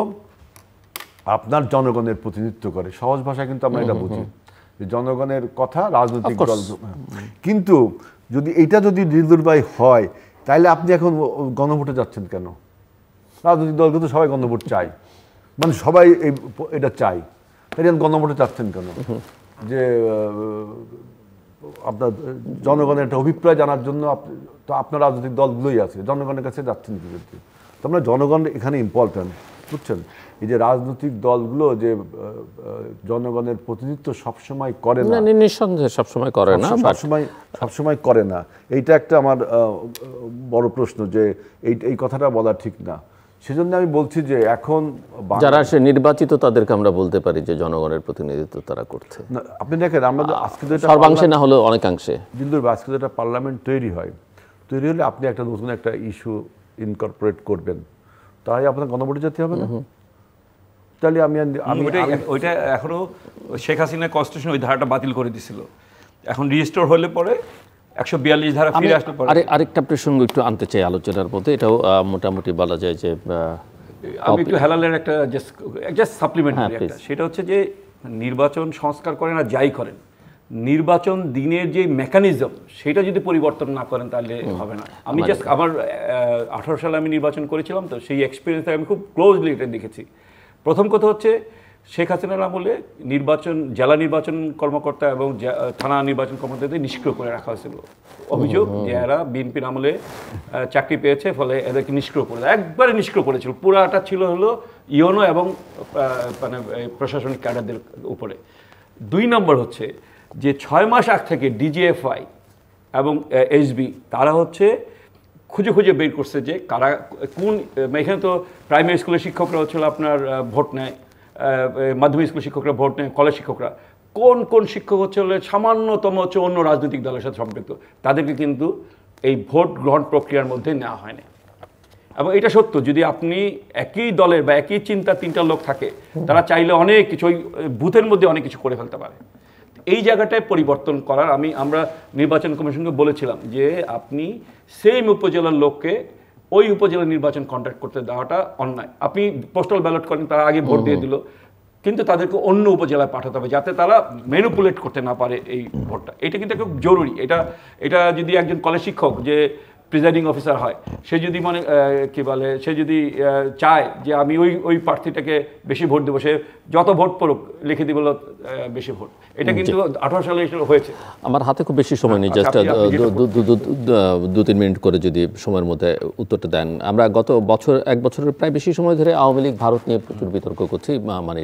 আপনার জনগণের প্রতিনিধিত্ব করে, সহজ ভাষায় কিন্তু আমরা এটা বুঝি যে জনগণের কথা রাজনৈতিক দল। কিন্তু যদি নির্দলীয় হয়, তাইলে আপনি এখন গণভোটে যাচ্ছেন কেন? রাজনৈতিক দলগুলো তো সবাই গণভোট চায়, মানে সবাই এটা চায়, তাই গণভোটে যাচ্ছেন কেন? যে আপনার জনগণের একটা অভিপ্রায় জানার জন্য তো আপনার রাজনৈতিক দলগুলোই আছে, জনগণের কাছে যাচ্ছেন কি? তো আমরা জনগণ এখানে ইম্পর্ট্যান্ট, বুঝছেন? এই যে রাজনৈতিক দলগুলো যে জনগণের প্রতিনিধিত্ব সবসময় করে না, নিঃসন্দেহে সবসময় করে না, সবসময় করে না, এইটা একটা আমার বড় প্রশ্ন, যে এই কথাটা বলা ঠিক না। সেজন্য আমি বলছি যে এখন যারা সে নির্বাচিত তাদেরকে আমরা বলতে পারি যে জনগণের প্রতিনিধিত্ব তারা করছে। আপনি দেখেন আমরা আজকে সর্বাংশে না হলেও অনেকাংশে আজকে যেটা পার্লামেন্ট তৈরি হলে আপনি একটা নতুন একটা ইস্যু ইনকর্পোরেট করবেন, তাই আপনার গণভোটে যেতে হবে না? তাহলে ওইটা এখনো শেখ হাসিনা কনস্টিটিউশন ওই ধারাটা বাতিল করে দিছিল, এখন রিস্টোর হলে পরে 142 ধারা ফিরে আসলে পরে। আরেকটা প্রসঙ্গ একটু আনতে চাই আলোচনার মধ্যে, এটাও মোটামুটি বলা যায় যে আমি একটু হেলালের একটা জাস্ট সাপ্লিমেন্ট করি একটা, সেটা হচ্ছে যে নির্বাচন সংস্কার করেন আর যাই করেন, নির্বাচন দিনের যে মেকানিজম সেটা যদি পরিবর্তন না করেন তাহলে হবে না। আমি জাস্ট আমার 18 সালে আমি নির্বাচন করেছিলাম, তো সেই এক্সপিরিয়েন্স আমি খুব ক্লোজলি এটা দেখেছি। প্রথম কথা হচ্ছে শেখ হাসিনার আমলে জেলা নির্বাচন কর্মকর্তা এবং থানা নির্বাচন কর্মকর্তাদের নিষ্ক্রিয় করে রাখা হয়েছিল। অভিযোগ যে এরা বিএনপির আমলে চাকরি পেয়েছে, ফলে এদেরকে নিষ্ক্রিয় করে একবারে নিষ্ক্রিয় করেছিল। পুরাটা ছিল হলো ইওনো এবং মানে প্রশাসনিক ক্যাডারদের উপরে। 2 নম্বর হচ্ছে যে 6 মাস আগ থেকে ডিজিএফআই এবং এসবি তারা হচ্ছে খুঁজে বের করছে যে কারা কোন, এখানে তো প্রাইমারি স্কুলের শিক্ষকরা হচ্ছিল আপনার ভোট নেয়, মাধ্যমিক স্কুলের শিক্ষকরা ভোট নেয়, কলেজ শিক্ষকরা কোন শিক্ষক হচ্ছে সামান্যতম হচ্ছে অন্য রাজনৈতিক দলের সাথে সম্পৃক্ত, তাদেরকে কিন্তু এই ভোট গ্রহণ প্রক্রিয়ার মধ্যে নেওয়া হয়নি। এবং এটা সত্য, যদি আপনি একই দলের বা একই চিন্তার 3টা লোক থাকে, তারা চাইলে অনেক কিছু ওই বুথের মধ্যে অনেক কিছু করে ফেলতে পারে। এই জায়গাটায় পরিবর্তন করার আমরা নির্বাচন কমিশনকে বলেছিলাম যে আপনি সেম উপজেলার লোককে ওই উপজেলা নির্বাচন কন্ডাক্ট করতে দেওয়াটা অন্যায়। আপনি পোস্টাল ব্যালট করেন, তারা আগে ভোট দিয়ে দিল, কিন্তু তাদেরকে অন্য উপজেলায় পাঠাতে হবে যাতে তারা ম্যানিপুলেট করতে না পারে এই ভোটটা। এটা কিন্তু খুব জরুরি। এটা যদি একজন কলেজ শিক্ষক যে প্রিজাইডিং অফিসার হয়, সে যদি সে যদি চায় যে আমি ওই প্রার্থীটাকে বেশি ভোট দেবো, সে যত ভোট পড়ুক লিখে দিব বেশি ভোট। এটা কিন্তু 18 সালে হয়েছে। আমার হাতে খুব বেশি সময় নেই, জাস্ট 2-3 মিনিট করে যদি সময়ের মধ্যে উত্তরটা দেন। আমরা গত এক বছরের প্রায় বেশি সময় ধরে আওয়ামী লীগ ভারত নিয়ে প্রচুর বিতর্ক করছি, মানে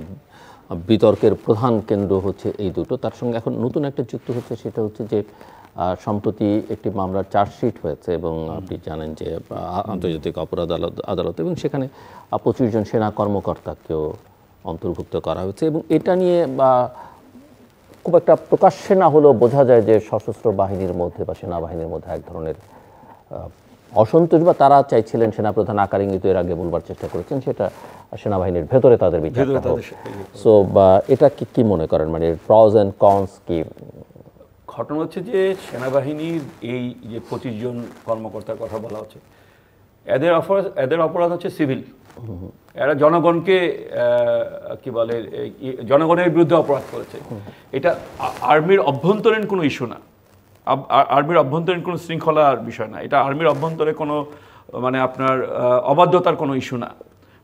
বিতর্কের প্রধান কেন্দ্র হচ্ছে এই দুটো। তার সঙ্গে এখন নতুন একটা যুক্ত হচ্ছে, সেটা হচ্ছে যে সম্প্রতি একটি মামলার চার্জশিট হয়েছে এবং আপনি জানেন যে আন্তর্জাতিক অপরাধ আদালত, এবং সেখানে 25 জন সেনা কর্মকর্তাকেও অন্তর্ভুক্ত করা হয়েছে। এবং এটা নিয়ে খুব একটা প্রকাশ্যে না হলেও বোঝা যায় যে সশস্ত্র বাহিনীর মধ্যে বা সেনাবাহিনীর মধ্যে এক ধরনের অসন্তোষ, বা তারা চাইছিলেন, সেনাপ্রধান আকার ইঙ্গিত এর আগে বলবার চেষ্টা করেছেন, সেটা সেনাবাহিনীর ভেতরে তাদের বিচারটা হোক। সো এটা কি মনে করেন, মানে প্রস অ্যান্ড কনস কি? ঘটনা হচ্ছে যে সেনাবাহিনীর এই যে 25 জন কর্মকর্তার কথা বলা হচ্ছে, এদের অপরাধ হচ্ছে সিভিল। এরা জনগণকে জনগণের বিরুদ্ধে অপরাধ করেছে। এটা আর্মির অভ্যন্তরীণ কোনো ইস্যু না। আর্মির অভ্যন্তরীণ কোনো শৃঙ্খলার বিষয় না, এটা আর্মির অভ্যন্তরে কোনো মানে আপনার অবাধ্যতার কোনো ইস্যু না,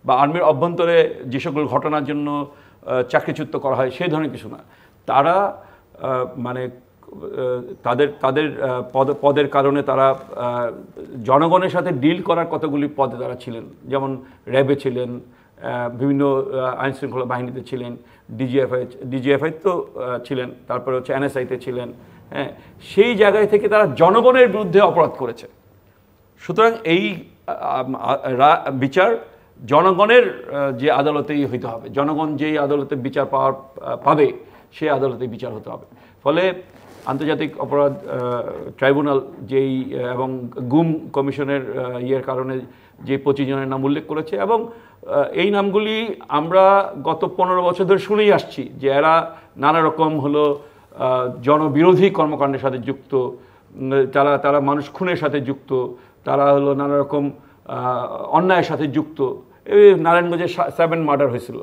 বা আর্মির অভ্যন্তরে যে সকল ঘটনার জন্য চাকরিচ্যুত করা হয় সেই ধরনের কিছু না। তারা মানে তাদের পদের কারণে তারা জনগণের সাথে ডিল করার কতগুলি পদে তারা ছিলেন, যেমন র্যাবে ছিলেন, বিভিন্ন আইনশৃঙ্খলা বাহিনীতে ছিলেন, ডিজিএফআই তো ছিলেন, তারপরে হচ্ছে এনএসআইতে ছিলেন। হ্যাঁ, সেই জায়গায় থেকে তারা জনগণের বিরুদ্ধে অপরাধ করেছে। সুতরাং এই বিচার জনগণের যে আদালতেই হইতে হবে, জনগণ যেই আদালতে বিচার পাবে সেই আদালতে বিচার হতে হবে। ফলে আন্তর্জাতিক অপরাধ ট্রাইব্যুনাল যেই এবং গুম কমিশনের ইয়ের কারণে যে 25 জনের নাম উল্লেখ করেছে, এবং এই নামগুলি আমরা গত 15 বছর ধরে শুনেই আসছি যে এরা নানা রকম হলো জনবিরোধী কর্মকাণ্ডের সাথে যুক্ত, তারা মানুষ খুনের সাথে যুক্ত, তারা হলো নানা রকম অন্যায়ের সাথে যুক্ত। এই নারায়ণগঞ্জে 7 মার্ডার হয়েছিল,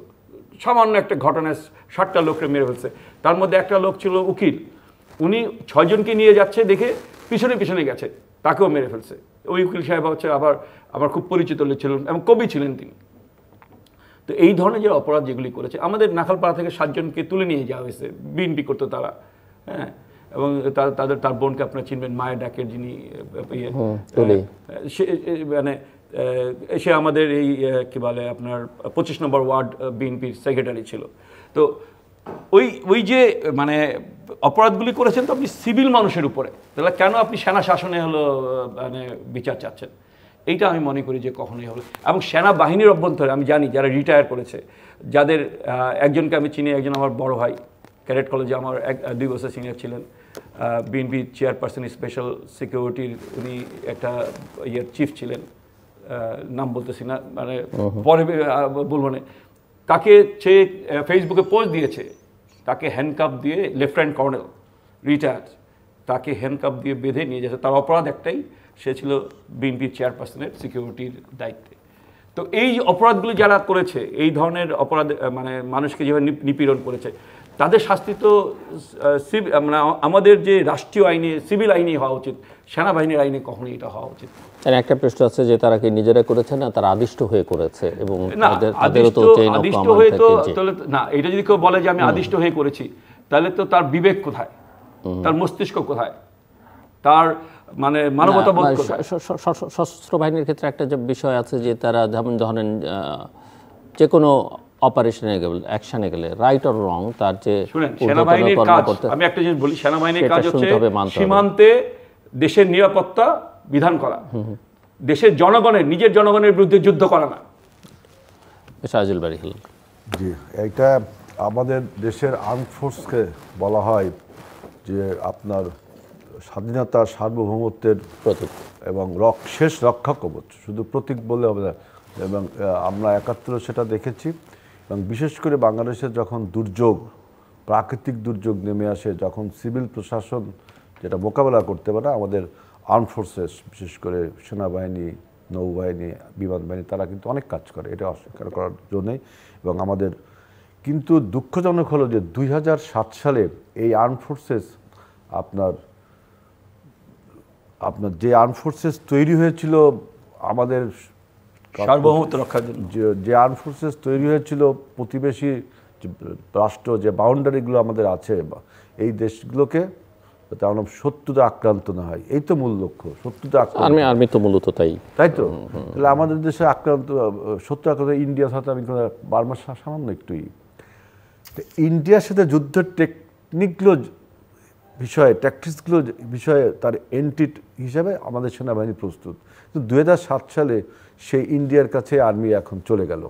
সামান্য একটা ঘটনায় 60টা লোককে মেরে ফেলছে। তার মধ্যে একটা লোক ছিল উকিল, উনি 6 জনকে নিয়ে যাচ্ছে দেখে পিছনে পিছনে গেছে, তাকেও মেরে ফেলছে। ওই উকিল সাহেব হচ্ছে আবার আমার খুব পরিচিত লোক ছিলেন এবং কবি ছিলেন তিনি। তো এই ধরনের যে অপরাধ যেগুলি করেছে, আমাদের নাখালপাড়া থেকে 7 জনকে তুলে নিয়ে যাওয়া হয়েছে, বিএনপি করতো তারা। হ্যাঁ, এবং তার বোনকে আপনারা চিনবেন, মায়ের ডাকের যিনি মানে সে আমাদের এই কি বলে আপনার 25 নম্বর ওয়ার্ড বিএনপির সেক্রেটারি ছিল। তো ওই যে মানে অপরাধগুলি করেছেন তো আপনি সিভিল মানুষের উপরে, তাহলে কেন আপনি সেনা শাসনে হলো মানে বিচার চাচ্ছেন? এইটা আমি মনে করি যে কখনোই হবে। এবং সেনাবাহিনীর অভ্যন্তরে আমি জানি যারা রিটায়ার করেছে, যাদের একজনকে আমি চিনি, একজন আমার বড় ভাই, ক্যাডেট কলেজে আমার 2 বছর সিনিয়র ছিলেন, বিএনপি চেয়ারপারসন স্পেশাল সিকিউরিটির উনি একটা ইয়ের চিফ ছিলেন, নাম বলতেছি না, মানে পরে বলবো না। তাকে সে ফেসবুকে পোস্ট দিয়েছে, তাকে হ্যান্ডকাপ দিয়ে, লেফটেন্যান্ট কর্নেল রিটায়ার্ড, তাকে হ্যান্ডকাপ দিয়ে বেঁধে নিয়ে যেতে। তার অপরাধ একটাই, সে ছিল বিএনপি চেয়ারপারসনের সিকিউরিটির দায়িত্বে। তো এই অপরাধগুলি যারা করেছে, এই ধরনের অপরাধ মানে মানুষকে যেভাবে নিপীড়ন করেছে, তাদের শাস্তি তো মানে আমাদের যে রাষ্ট্রীয় আইনে, সিভিল আইনে হওয়া উচিত, সেনাবাহিনীর আইনে কখনোই এটা হওয়া উচিত। একটা প্রশ্ন আছে যে তারা কি নিজেরা করেছে না তারা আদিষ্ট হয়ে করেছে, এবং আদিষ্ট হয়ে তো না, এটা যদি কেউ বলে যে আমি আদিষ্ট হয়ে করেছি, তাহলে তো তার বিবেক কোথায়, তার মস্তিষ্ক কোথায়, তার মানে মানবতাবোধ কোথায়? সশস্ত্র বাহিনীর ক্ষেত্রে একটা যে বিষয় আছে যে তারা যেমন ধরেন যে কোনো অপারেশনে গেলে, অ্যাকশনে গেলে, রাইট অর রং, তার যে সেনাবাহিনীর কাজ, আমি একটা জিনিস বলি, সেনাবাহিনীর কাজ হচ্ছে সীমান্তে দেশের নিরাপত্তা বিধান করা, দেশের জনগণের, নিজের জনগণের বিরুদ্ধে যুদ্ধ করা না। সাজিল বারিহিল, জি, এটা আমাদের দেশের আর্মড ফোর্সকে বলা হয় যে আপনার স্বাধীনতা, সার্বভৌমত্বের প্রতীক এবং শেষ রক্ষা কবচ, শুধু প্রতীক বললে হবে না। এবং আমরা 71 সেটা দেখেছি। এবং বিশেষ করে বাংলাদেশের যখন দুর্যোগ, প্রাকৃতিক দুর্যোগ নেমে আসে, যখন সিভিল প্রশাসন যেটা মোকাবেলা করতে পারে, আমাদের আর্মড ফোর্সেস, বিশেষ করে সেনাবাহিনী, নৌবাহিনী, বিমান বাহিনী, তারা কিন্তু অনেক কাজ করে, এটা অস্বীকার করার জন্যই। এবং আমাদের কিন্তু দুঃখজনক হলো যে 2007 সালে এই আর্মড ফোর্সেস আপনার যে আর্মড ফোর্সেস তৈরি হয়েছিল আমাদের সার্বভৌমত্ব রক্ষার জন্য, যে আর্মড ফোর্সেস তৈরি হয়েছিল প্রতিবেশী রাষ্ট্র, যে বাউন্ডারিগুলো আমাদের আছে, এই দেশগুলোকে তেমন শত্রুতা আক্রান্ত না হয়, এই তো মূল লক্ষ্য। শত্রুতা আর্মি তো মূলত তাই তো। তাহলে আমাদের দেশে শত্রু আক্রান্ত ইন্ডিয়ার সাথে আমি বার্মার সামান্য একটুই। ইন্ডিয়ার সাথে যুদ্ধের টেকনিকগুলো বিষয়ে, ট্যাকটিক্সগুলো বিষয়ে তার এন্টিট হিসাবে আমাদের সেনাবাহিনী প্রস্তুত। কিন্তু 2007 সালে সেই ইন্ডিয়ার কাছে আর্মি এখন চলে গেল।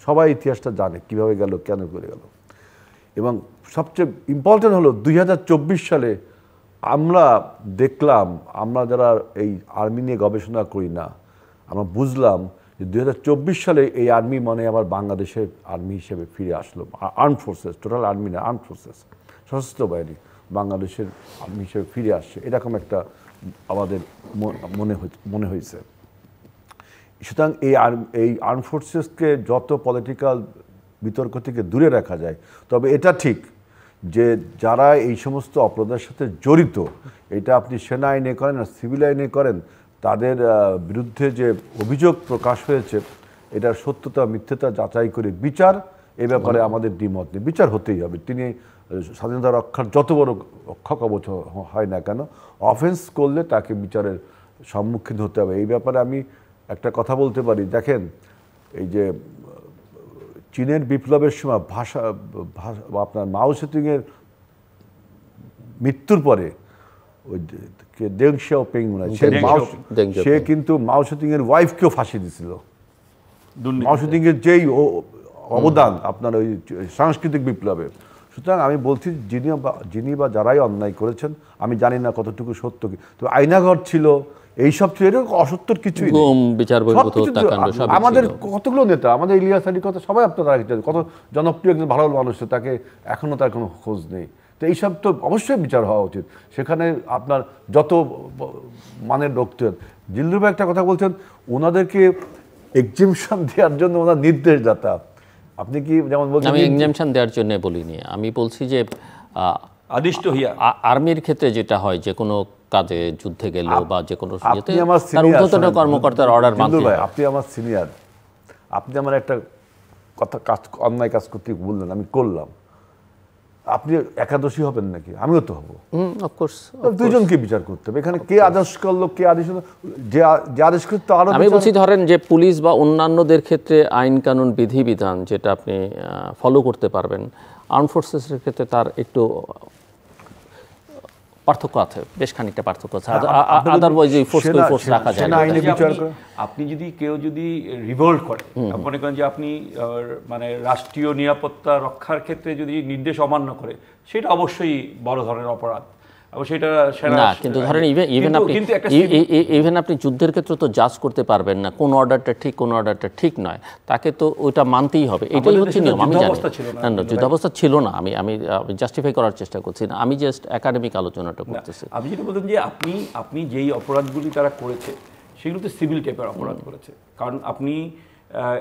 সবাই ইতিহাসটা জানে কীভাবে গেল, কেন করে গেল। এবং সবচেয়ে ইম্পর্টেন্ট হলো 2024 সালে আমরা দেখলাম, আমরা যারা এই আর্মি নিয়ে গবেষণা করি না, আমরা বুঝলাম যে 2024 সালে এই আর্মি মানে আবার বাংলাদেশের আর্মি হিসেবে ফিরে আসলো। আর্মড ফোর্সেস, টোটাল আর্মি না, আর্মড ফোর্সেস, সশস্ত্র বাহিনী বাংলাদেশের আর্মি হিসেবে ফিরে আসছে, এরকম একটা আমাদের মনে হয়েছে। সুতরাং এই আর্মড ফোর্সেসকে যত পলিটিক্যাল বিতর্ক থেকে দূরে রাখা যায়। তবে এটা ঠিক যে যারা এই সমস্ত অপরাধের সাথে জড়িত, এটা আপনি সেনা আইনে করেন আর সিভিল আইনে করেন, তাদের বিরুদ্ধে যে অভিযোগ প্রকাশ হয়েছে এটার সত্যতা মিথ্যতা যাচাই করে বিচার, এ ব্যাপারে আমাদের দ্বিমত নেই। বিচার হতেই হবে। তিনি স্বাধীনতা রক্ষার যত বড় রক্ষা কবচ হয় না কেন, অফেন্স করলে তাকে বিচারের সম্মুখীন হতে হবে। এই ব্যাপারে আমি একটা কথা বলতে পারি। দেখেন, এই যে চীনের বিপ্লবের সময় আপনার মাও সেতুংয়ের মৃত্যুর পরে ওই দেং শিয়াওপিং সে কিন্তু মাও সেতুংয়ের ওয়াইফকেও ফাঁসি দিয়েছিল। মাও সেতুংয়ের যেই অবদান আপনার ওই সাংস্কৃতিক বিপ্লবে। সুতরাং আমি বলছি যিনি বা যারাই অন্যায় করেছেন, আমি জানি না কতটুকু সত্য কি, তো আয়নাঘর ছিল, এইসব ছিল, এরকম অসত্যর কিছুই নেই। আমাদের কতগুলো নেতা, আমাদের ইলিয়াস আলীর কথা সবাই আপনারা রাখছেন, কত জনপ্রিয় একজন ভালো মানুষ, তাকে এখনো তার কোনো খোঁজ নেই। তো এইসব তো অবশ্যই বিচার হওয়া উচিত। সেখানে আপনার যত মানের লোক, জিল্লুর ভাই একটা কথা বলছেন, ওনাদেরকে এক্সেমশন দেওয়ার জন্য ওনার নির্দেশদাতা। আপনি কি যেমন বলছেন, আমি এক্সেমশন দেওয়ার জন্য বলিনি, আমি বলছি যে আদিষ্ট হিয়া আর্মির ক্ষেত্রে যেটা হয়, যে কোনো কাজে যুদ্ধে গেল বা যে কোনো কর্মকর্তার অর্ডার মানতে হয়। আপনি আমার সিনিয়র, আপনি আমার একটা কথা অন্যায় কাজ করতে বললেন, আমি করলাম, আপনি একাদশী হবেন নাকি? আমিও তো হবো। অফকোর্স দুইজনকে বিচার করতে হবে। এখানে কে আদেশ করলো, কে আদেশ, যে আদেশ করতে আরো। আমি বলছি ধরেন যে পুলিশ বা অন্যান্যদের ক্ষেত্রে আইন কানুন বিধিবিধান যেটা আপনি ফলো করতে পারবেন, আর্ম ফোর্সেসের ক্ষেত্রে তার একটু পার্থক্য আছে, বেশ খানিকটা পার্থক্য আছে। আদারওয়াইজ এই ফোর্স রাখা যায় না। আপনি যদি কেউ যদি রিভোল্ট করে, মনে করেন যে আপনি মানে রাষ্ট্রীয় নিরাপত্তা রক্ষার ক্ষেত্রে যদি নির্দেশ অমান্য করে, সেটা অবশ্যই বড় ধরনের অপরাধ। কিন্তু ধরেন ইভেন আপনি যুদ্ধের ক্ষেত্রে তো জাজ করতে পারবেন না কোন অর্ডারটা ঠিক কোন অর্ডারটা ঠিক নয়, তাকে তো ওইটা মানতেই হবে। এটাই হচ্ছে নিয়ম। আমি জানি যুদ্ধাবস্থা ছিল না, আমি জাস্টিফাই করার চেষ্টা করছি না, আমি জাস্ট একাডেমিক আলোচনাটা করতেছি। আমি যেটা বলতেন যে আপনি যেই অপরাধগুলি তারা করেছে সেগুলো তো সিভিল টাইপের অপরাধ করেছে, কারণ আপনি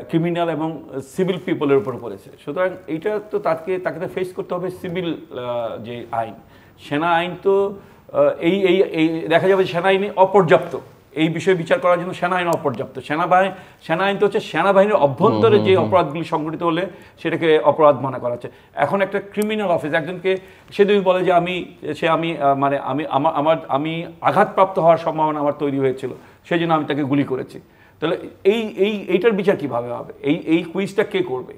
ক্রিমিনাল এবং সিভিল পিপলের উপর করেছে। সুতরাং এইটা তো তাকে তো ফেস করতে হবে সিভিল যে আইন। সেনা আইন তো এই দেখা যাবে সেনা আইনে অপর্যাপ্ত, এই বিষয়ে বিচার করার জন্য সেনা আইন অপর্যাপ্ত। সেনা আইন তো হচ্ছে সেনাবাহিনীর অভ্যন্তরে যে অপরাধগুলি সংঘটিত হলে সেটাকে অপরাধ মনে করা হচ্ছে। এখন একটা ক্রিমিনাল অফিস একজনকে সেদিন বলে যে আমি আঘাতপ্রাপ্ত হওয়ার সম্ভাবনা আমার তৈরি হয়েছিল, সেই জন্য আমি তাকে গুলি করেছি। তাহলে এইটার বিচার কিভাবে হবে? এই কুইজটা কে করবে?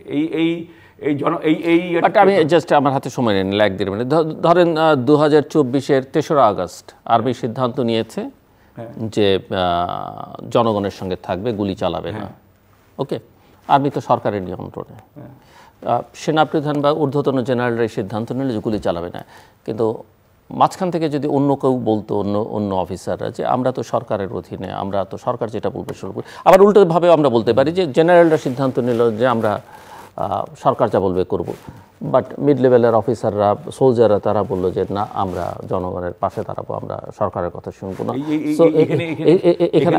আমি জাস্ট আমার হাতে সময় নেন, 1-1.5 মিনিট। ধরেন 2024-এর 3রা আগস্ট আর্মি সিদ্ধান্ত নিয়েছে যে জনগণের সঙ্গে থাকবে, গুলি চালাবে না। ওকে, আর্মি তো সরকারের নিয়ন্ত্রণে, সেনাপ্রধান বা ঊর্ধ্বতন জেনারেলরা সিদ্ধান্ত নিলে যে গুলি চালাবে না। কিন্তু মাঝখান থেকে যদি অন্য কেউ বলতো, অন্য অফিসাররা, যে আমরা তো সরকারের অধীনে, আমরা তো সরকার যেটা বলবে শুরু করি, আবার উল্টোভাবে আমরা বলতে পারি যে জেনারেলরা সিদ্ধান্ত নিল যে আমরা সরকার যা বলবে করব, বাট মিড লেভেলের অফিসাররা, সোলজাররা তারা বললো যে না, আমরা জনগণের পাশে দাঁড়াবো, আমরা সরকারের কথা শুনবো না। এখানে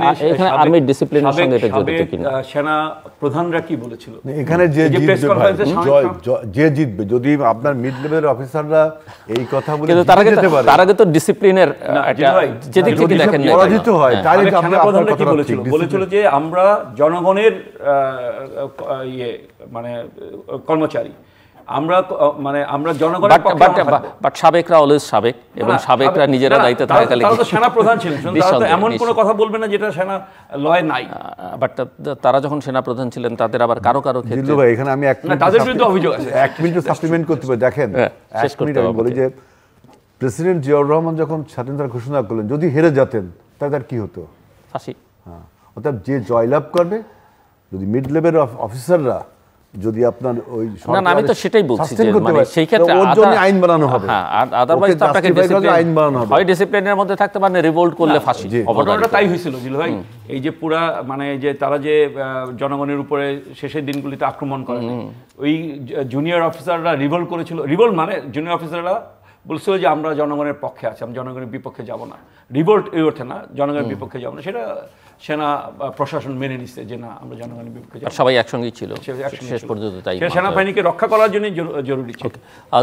আর্মির ডিসিপ্লিনের সঙ্গে এটা জড়িত কিনা? সেনা প্রধানরা কি বলেছিল এখানে, যে জিতবে, যদি আপনার মিড লেভেলের অফিসাররা এই কথা বলে যেতে পারে, তার আগে তো ডিসিপ্লিনের যেদিক থেকে দেখেন পরাজিত হয়। সেনা প্রধানরা কি বলেছিল যে আমরা জনগণের মানে কর্মচারী, আমরা জনগণের পক্ষে। বাট সাবেকরা অলওয়েজ সাবেক, এবং সাবেকরা নিজেরা দায়িত্ব থাকাকালে তারা তো সেনা প্রধান ছিলেন, তারা তো এমন কোনো কথা বলবে না যেটা সেনা লয়ে নাই। বাট তারা যখন সেনা প্রধান ছিলেন, তাদের আবার কারো ক্ষেত্রে, ভাই এখানে আমি তাদের বিরুদ্ধে অভিযোগ আছে। 1 মিনিট সাপ্লিমেন্ট করতে হবে। দেখেন, বলি যে প্রেসিডেন্ট জিয়াউর রহমান যখন স্বাধীনতার ঘোষণা করলেন, যদি হেরে যেতেন তাহলে তার কি হতো? ফাঁসি। অর্থাৎ যে জয়লাভ করবে, যদি মিড লেভেল অফিসাররা যদি আপনার ওই, না আমি তো সেটাই বলছি যে মানে সেই ক্ষেত্রে ওর জন্য আইন বানানো হবে। হ্যাঁ, আদারওয়াইজ তো আপনাকে আইন বানানো হবে, হয় ডিসিপ্লিনের মধ্যে থাকতে পারেন, রিভোল্ট করলে ফাঁসি। ঘটনাটা তাই হয়েছিল জিলু ভাই। এই যে পুরা মানে যে তারা যে জনগণের উপরে শেষের দিনগুলিতে আক্রমণ করে, ওই জুনিয়র অফিসাররা রিভোল্ট করেছিল। রিভোল্ট মানে জুনিয়র অফিসাররা বলছিল যে আমরা জনগণের পক্ষে আছি, আমরা জনগণের বিপক্ষে যাব না। রিভোল্ট এই অর্থে না, জনগণের বিপক্ষে যাবো না, সেটা সেনা বা প্রশাসন মেনে নিচ্ছে যে না আমরা জনগণের বিপক্ষে যাবো। সবাই একসঙ্গেই ছিল শেষ পর্যন্ত, তাই সেনাবাহিনীকে রক্ষা করার জন্য জরুরি ছিল।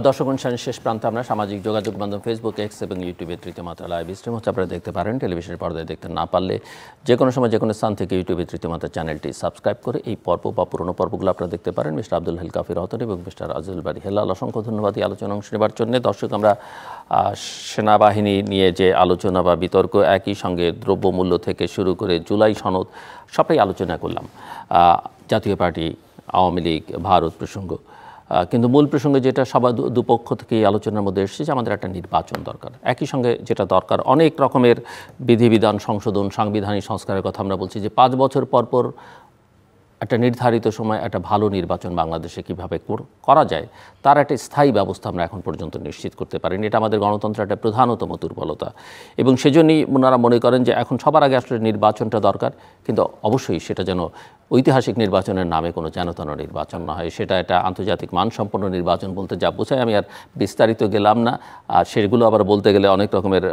দর্শক অনুষ্ঠানের শেষ প্রান্তে আমরা সামাজিক যোগাযোগ মাধ্যম ফেসবুক, এক্স এবং ইউটিউবে তৃতীয় মাত্রা লাইভ স্ট্রিম হচ্ছে, আপনারা দেখতে পারেন। টেলিভিশনের পর্দায় দেখতে না পারলে যে কোনো সময় যে কোনো স্থান থেকে ইউটিউবে তৃতীয় মাত্রা চ্যানেলটি সাবস্ক্রাইব করে এই পর্ব বা পুরনো পর্বগুলো আপনারা দেখতে পারেন। মিস্টার আব্দুল হালিল কাফি রহতন এবং মিস্টার আজিজুল বারী হেলাল, অসংখ্য ধন্যবাদ এই আলোচনা অংশ নেবার জন্য। দর্শক, আমরা সেনাবাহিনী নিয়ে যে আলোচনা বা বিতর্ক, একই সঙ্গে দ্রব্যমূল্য থেকে শুরু করে জুলাই সনদ সবটাই আলোচনা করলাম, জাতীয় পার্টি, আওয়ামী লীগ, ভারত প্রসঙ্গ। কিন্তু মূল প্রসঙ্গে যেটা সবার দুপক্ষ থেকে এই আলোচনার মধ্যে এসেছে যে আমাদের একটা নির্বাচন দরকার। একই সঙ্গে যেটা দরকার, অনেক রকমের বিধিবিধান সংশোধন, সাংবিধানিক সংস্কারের কথা আমরা বলছি যে 5 বছর পর পর একটা নির্ধারিত সময় একটা ভালো নির্বাচন বাংলাদেশে কীভাবে করা যায় তার একটা স্থায়ী ব্যবস্থা আমরা এখন পর্যন্ত নিশ্চিত করতে পারিনি। এটা আমাদের গণতন্ত্রের একটা প্রধানতম দুর্বলতা, এবং সেজন্যই ওনারা মনে করেন যে এখন সবার আগে আসলে নির্বাচনটা দরকার, কিন্তু অবশ্যই সেটা যেন ঐতিহাসিক নির্বাচনের নামে কোনো যেনতেন নির্বাচন না হয়, সেটা একটা আন্তর্জাতিক মানসম্পন্ন নির্বাচন বলতে যা বোঝায় আমি আর বিস্তারিত গেলাম না। আর সেগুলো আবার বলতে গেলে অনেক রকমের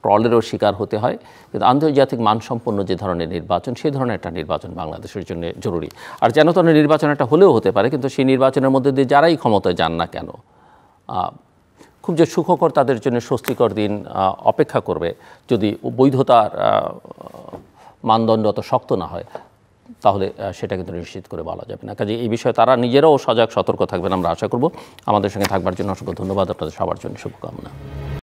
ট্রলেরও শিকার হতে হয়, কিন্তু আন্তর্জাতিক মানসম্পন্ন যে ধরনের নির্বাচন, সেই ধরনের একটা নির্বাচন বাংলাদেশের জন্য জরুরি। আর যেনতেন নির্বাচন একটা হলেও হতে পারে, কিন্তু সেই নির্বাচনের মধ্যে দিয়ে যারাই ক্ষমতায় যান না কেন, খুব যে সুখকর তাদের জন্য স্বস্তিকর দিন অপেক্ষা করবে যদি বৈধতার মানদণ্ড অত শক্ত না হয়, তাহলে সেটা কিন্তু নিশ্চিত করে বলা যাবে না। কাজে এই বিষয়ে তারা নিজেরাও সজাগ সতর্ক থাকবেন আমরা আশা করব। আমাদের সঙ্গে থাকবার জন্য অসংখ্য ধন্যবাদ, আপনাদের সবার জন্য শুভকামনা।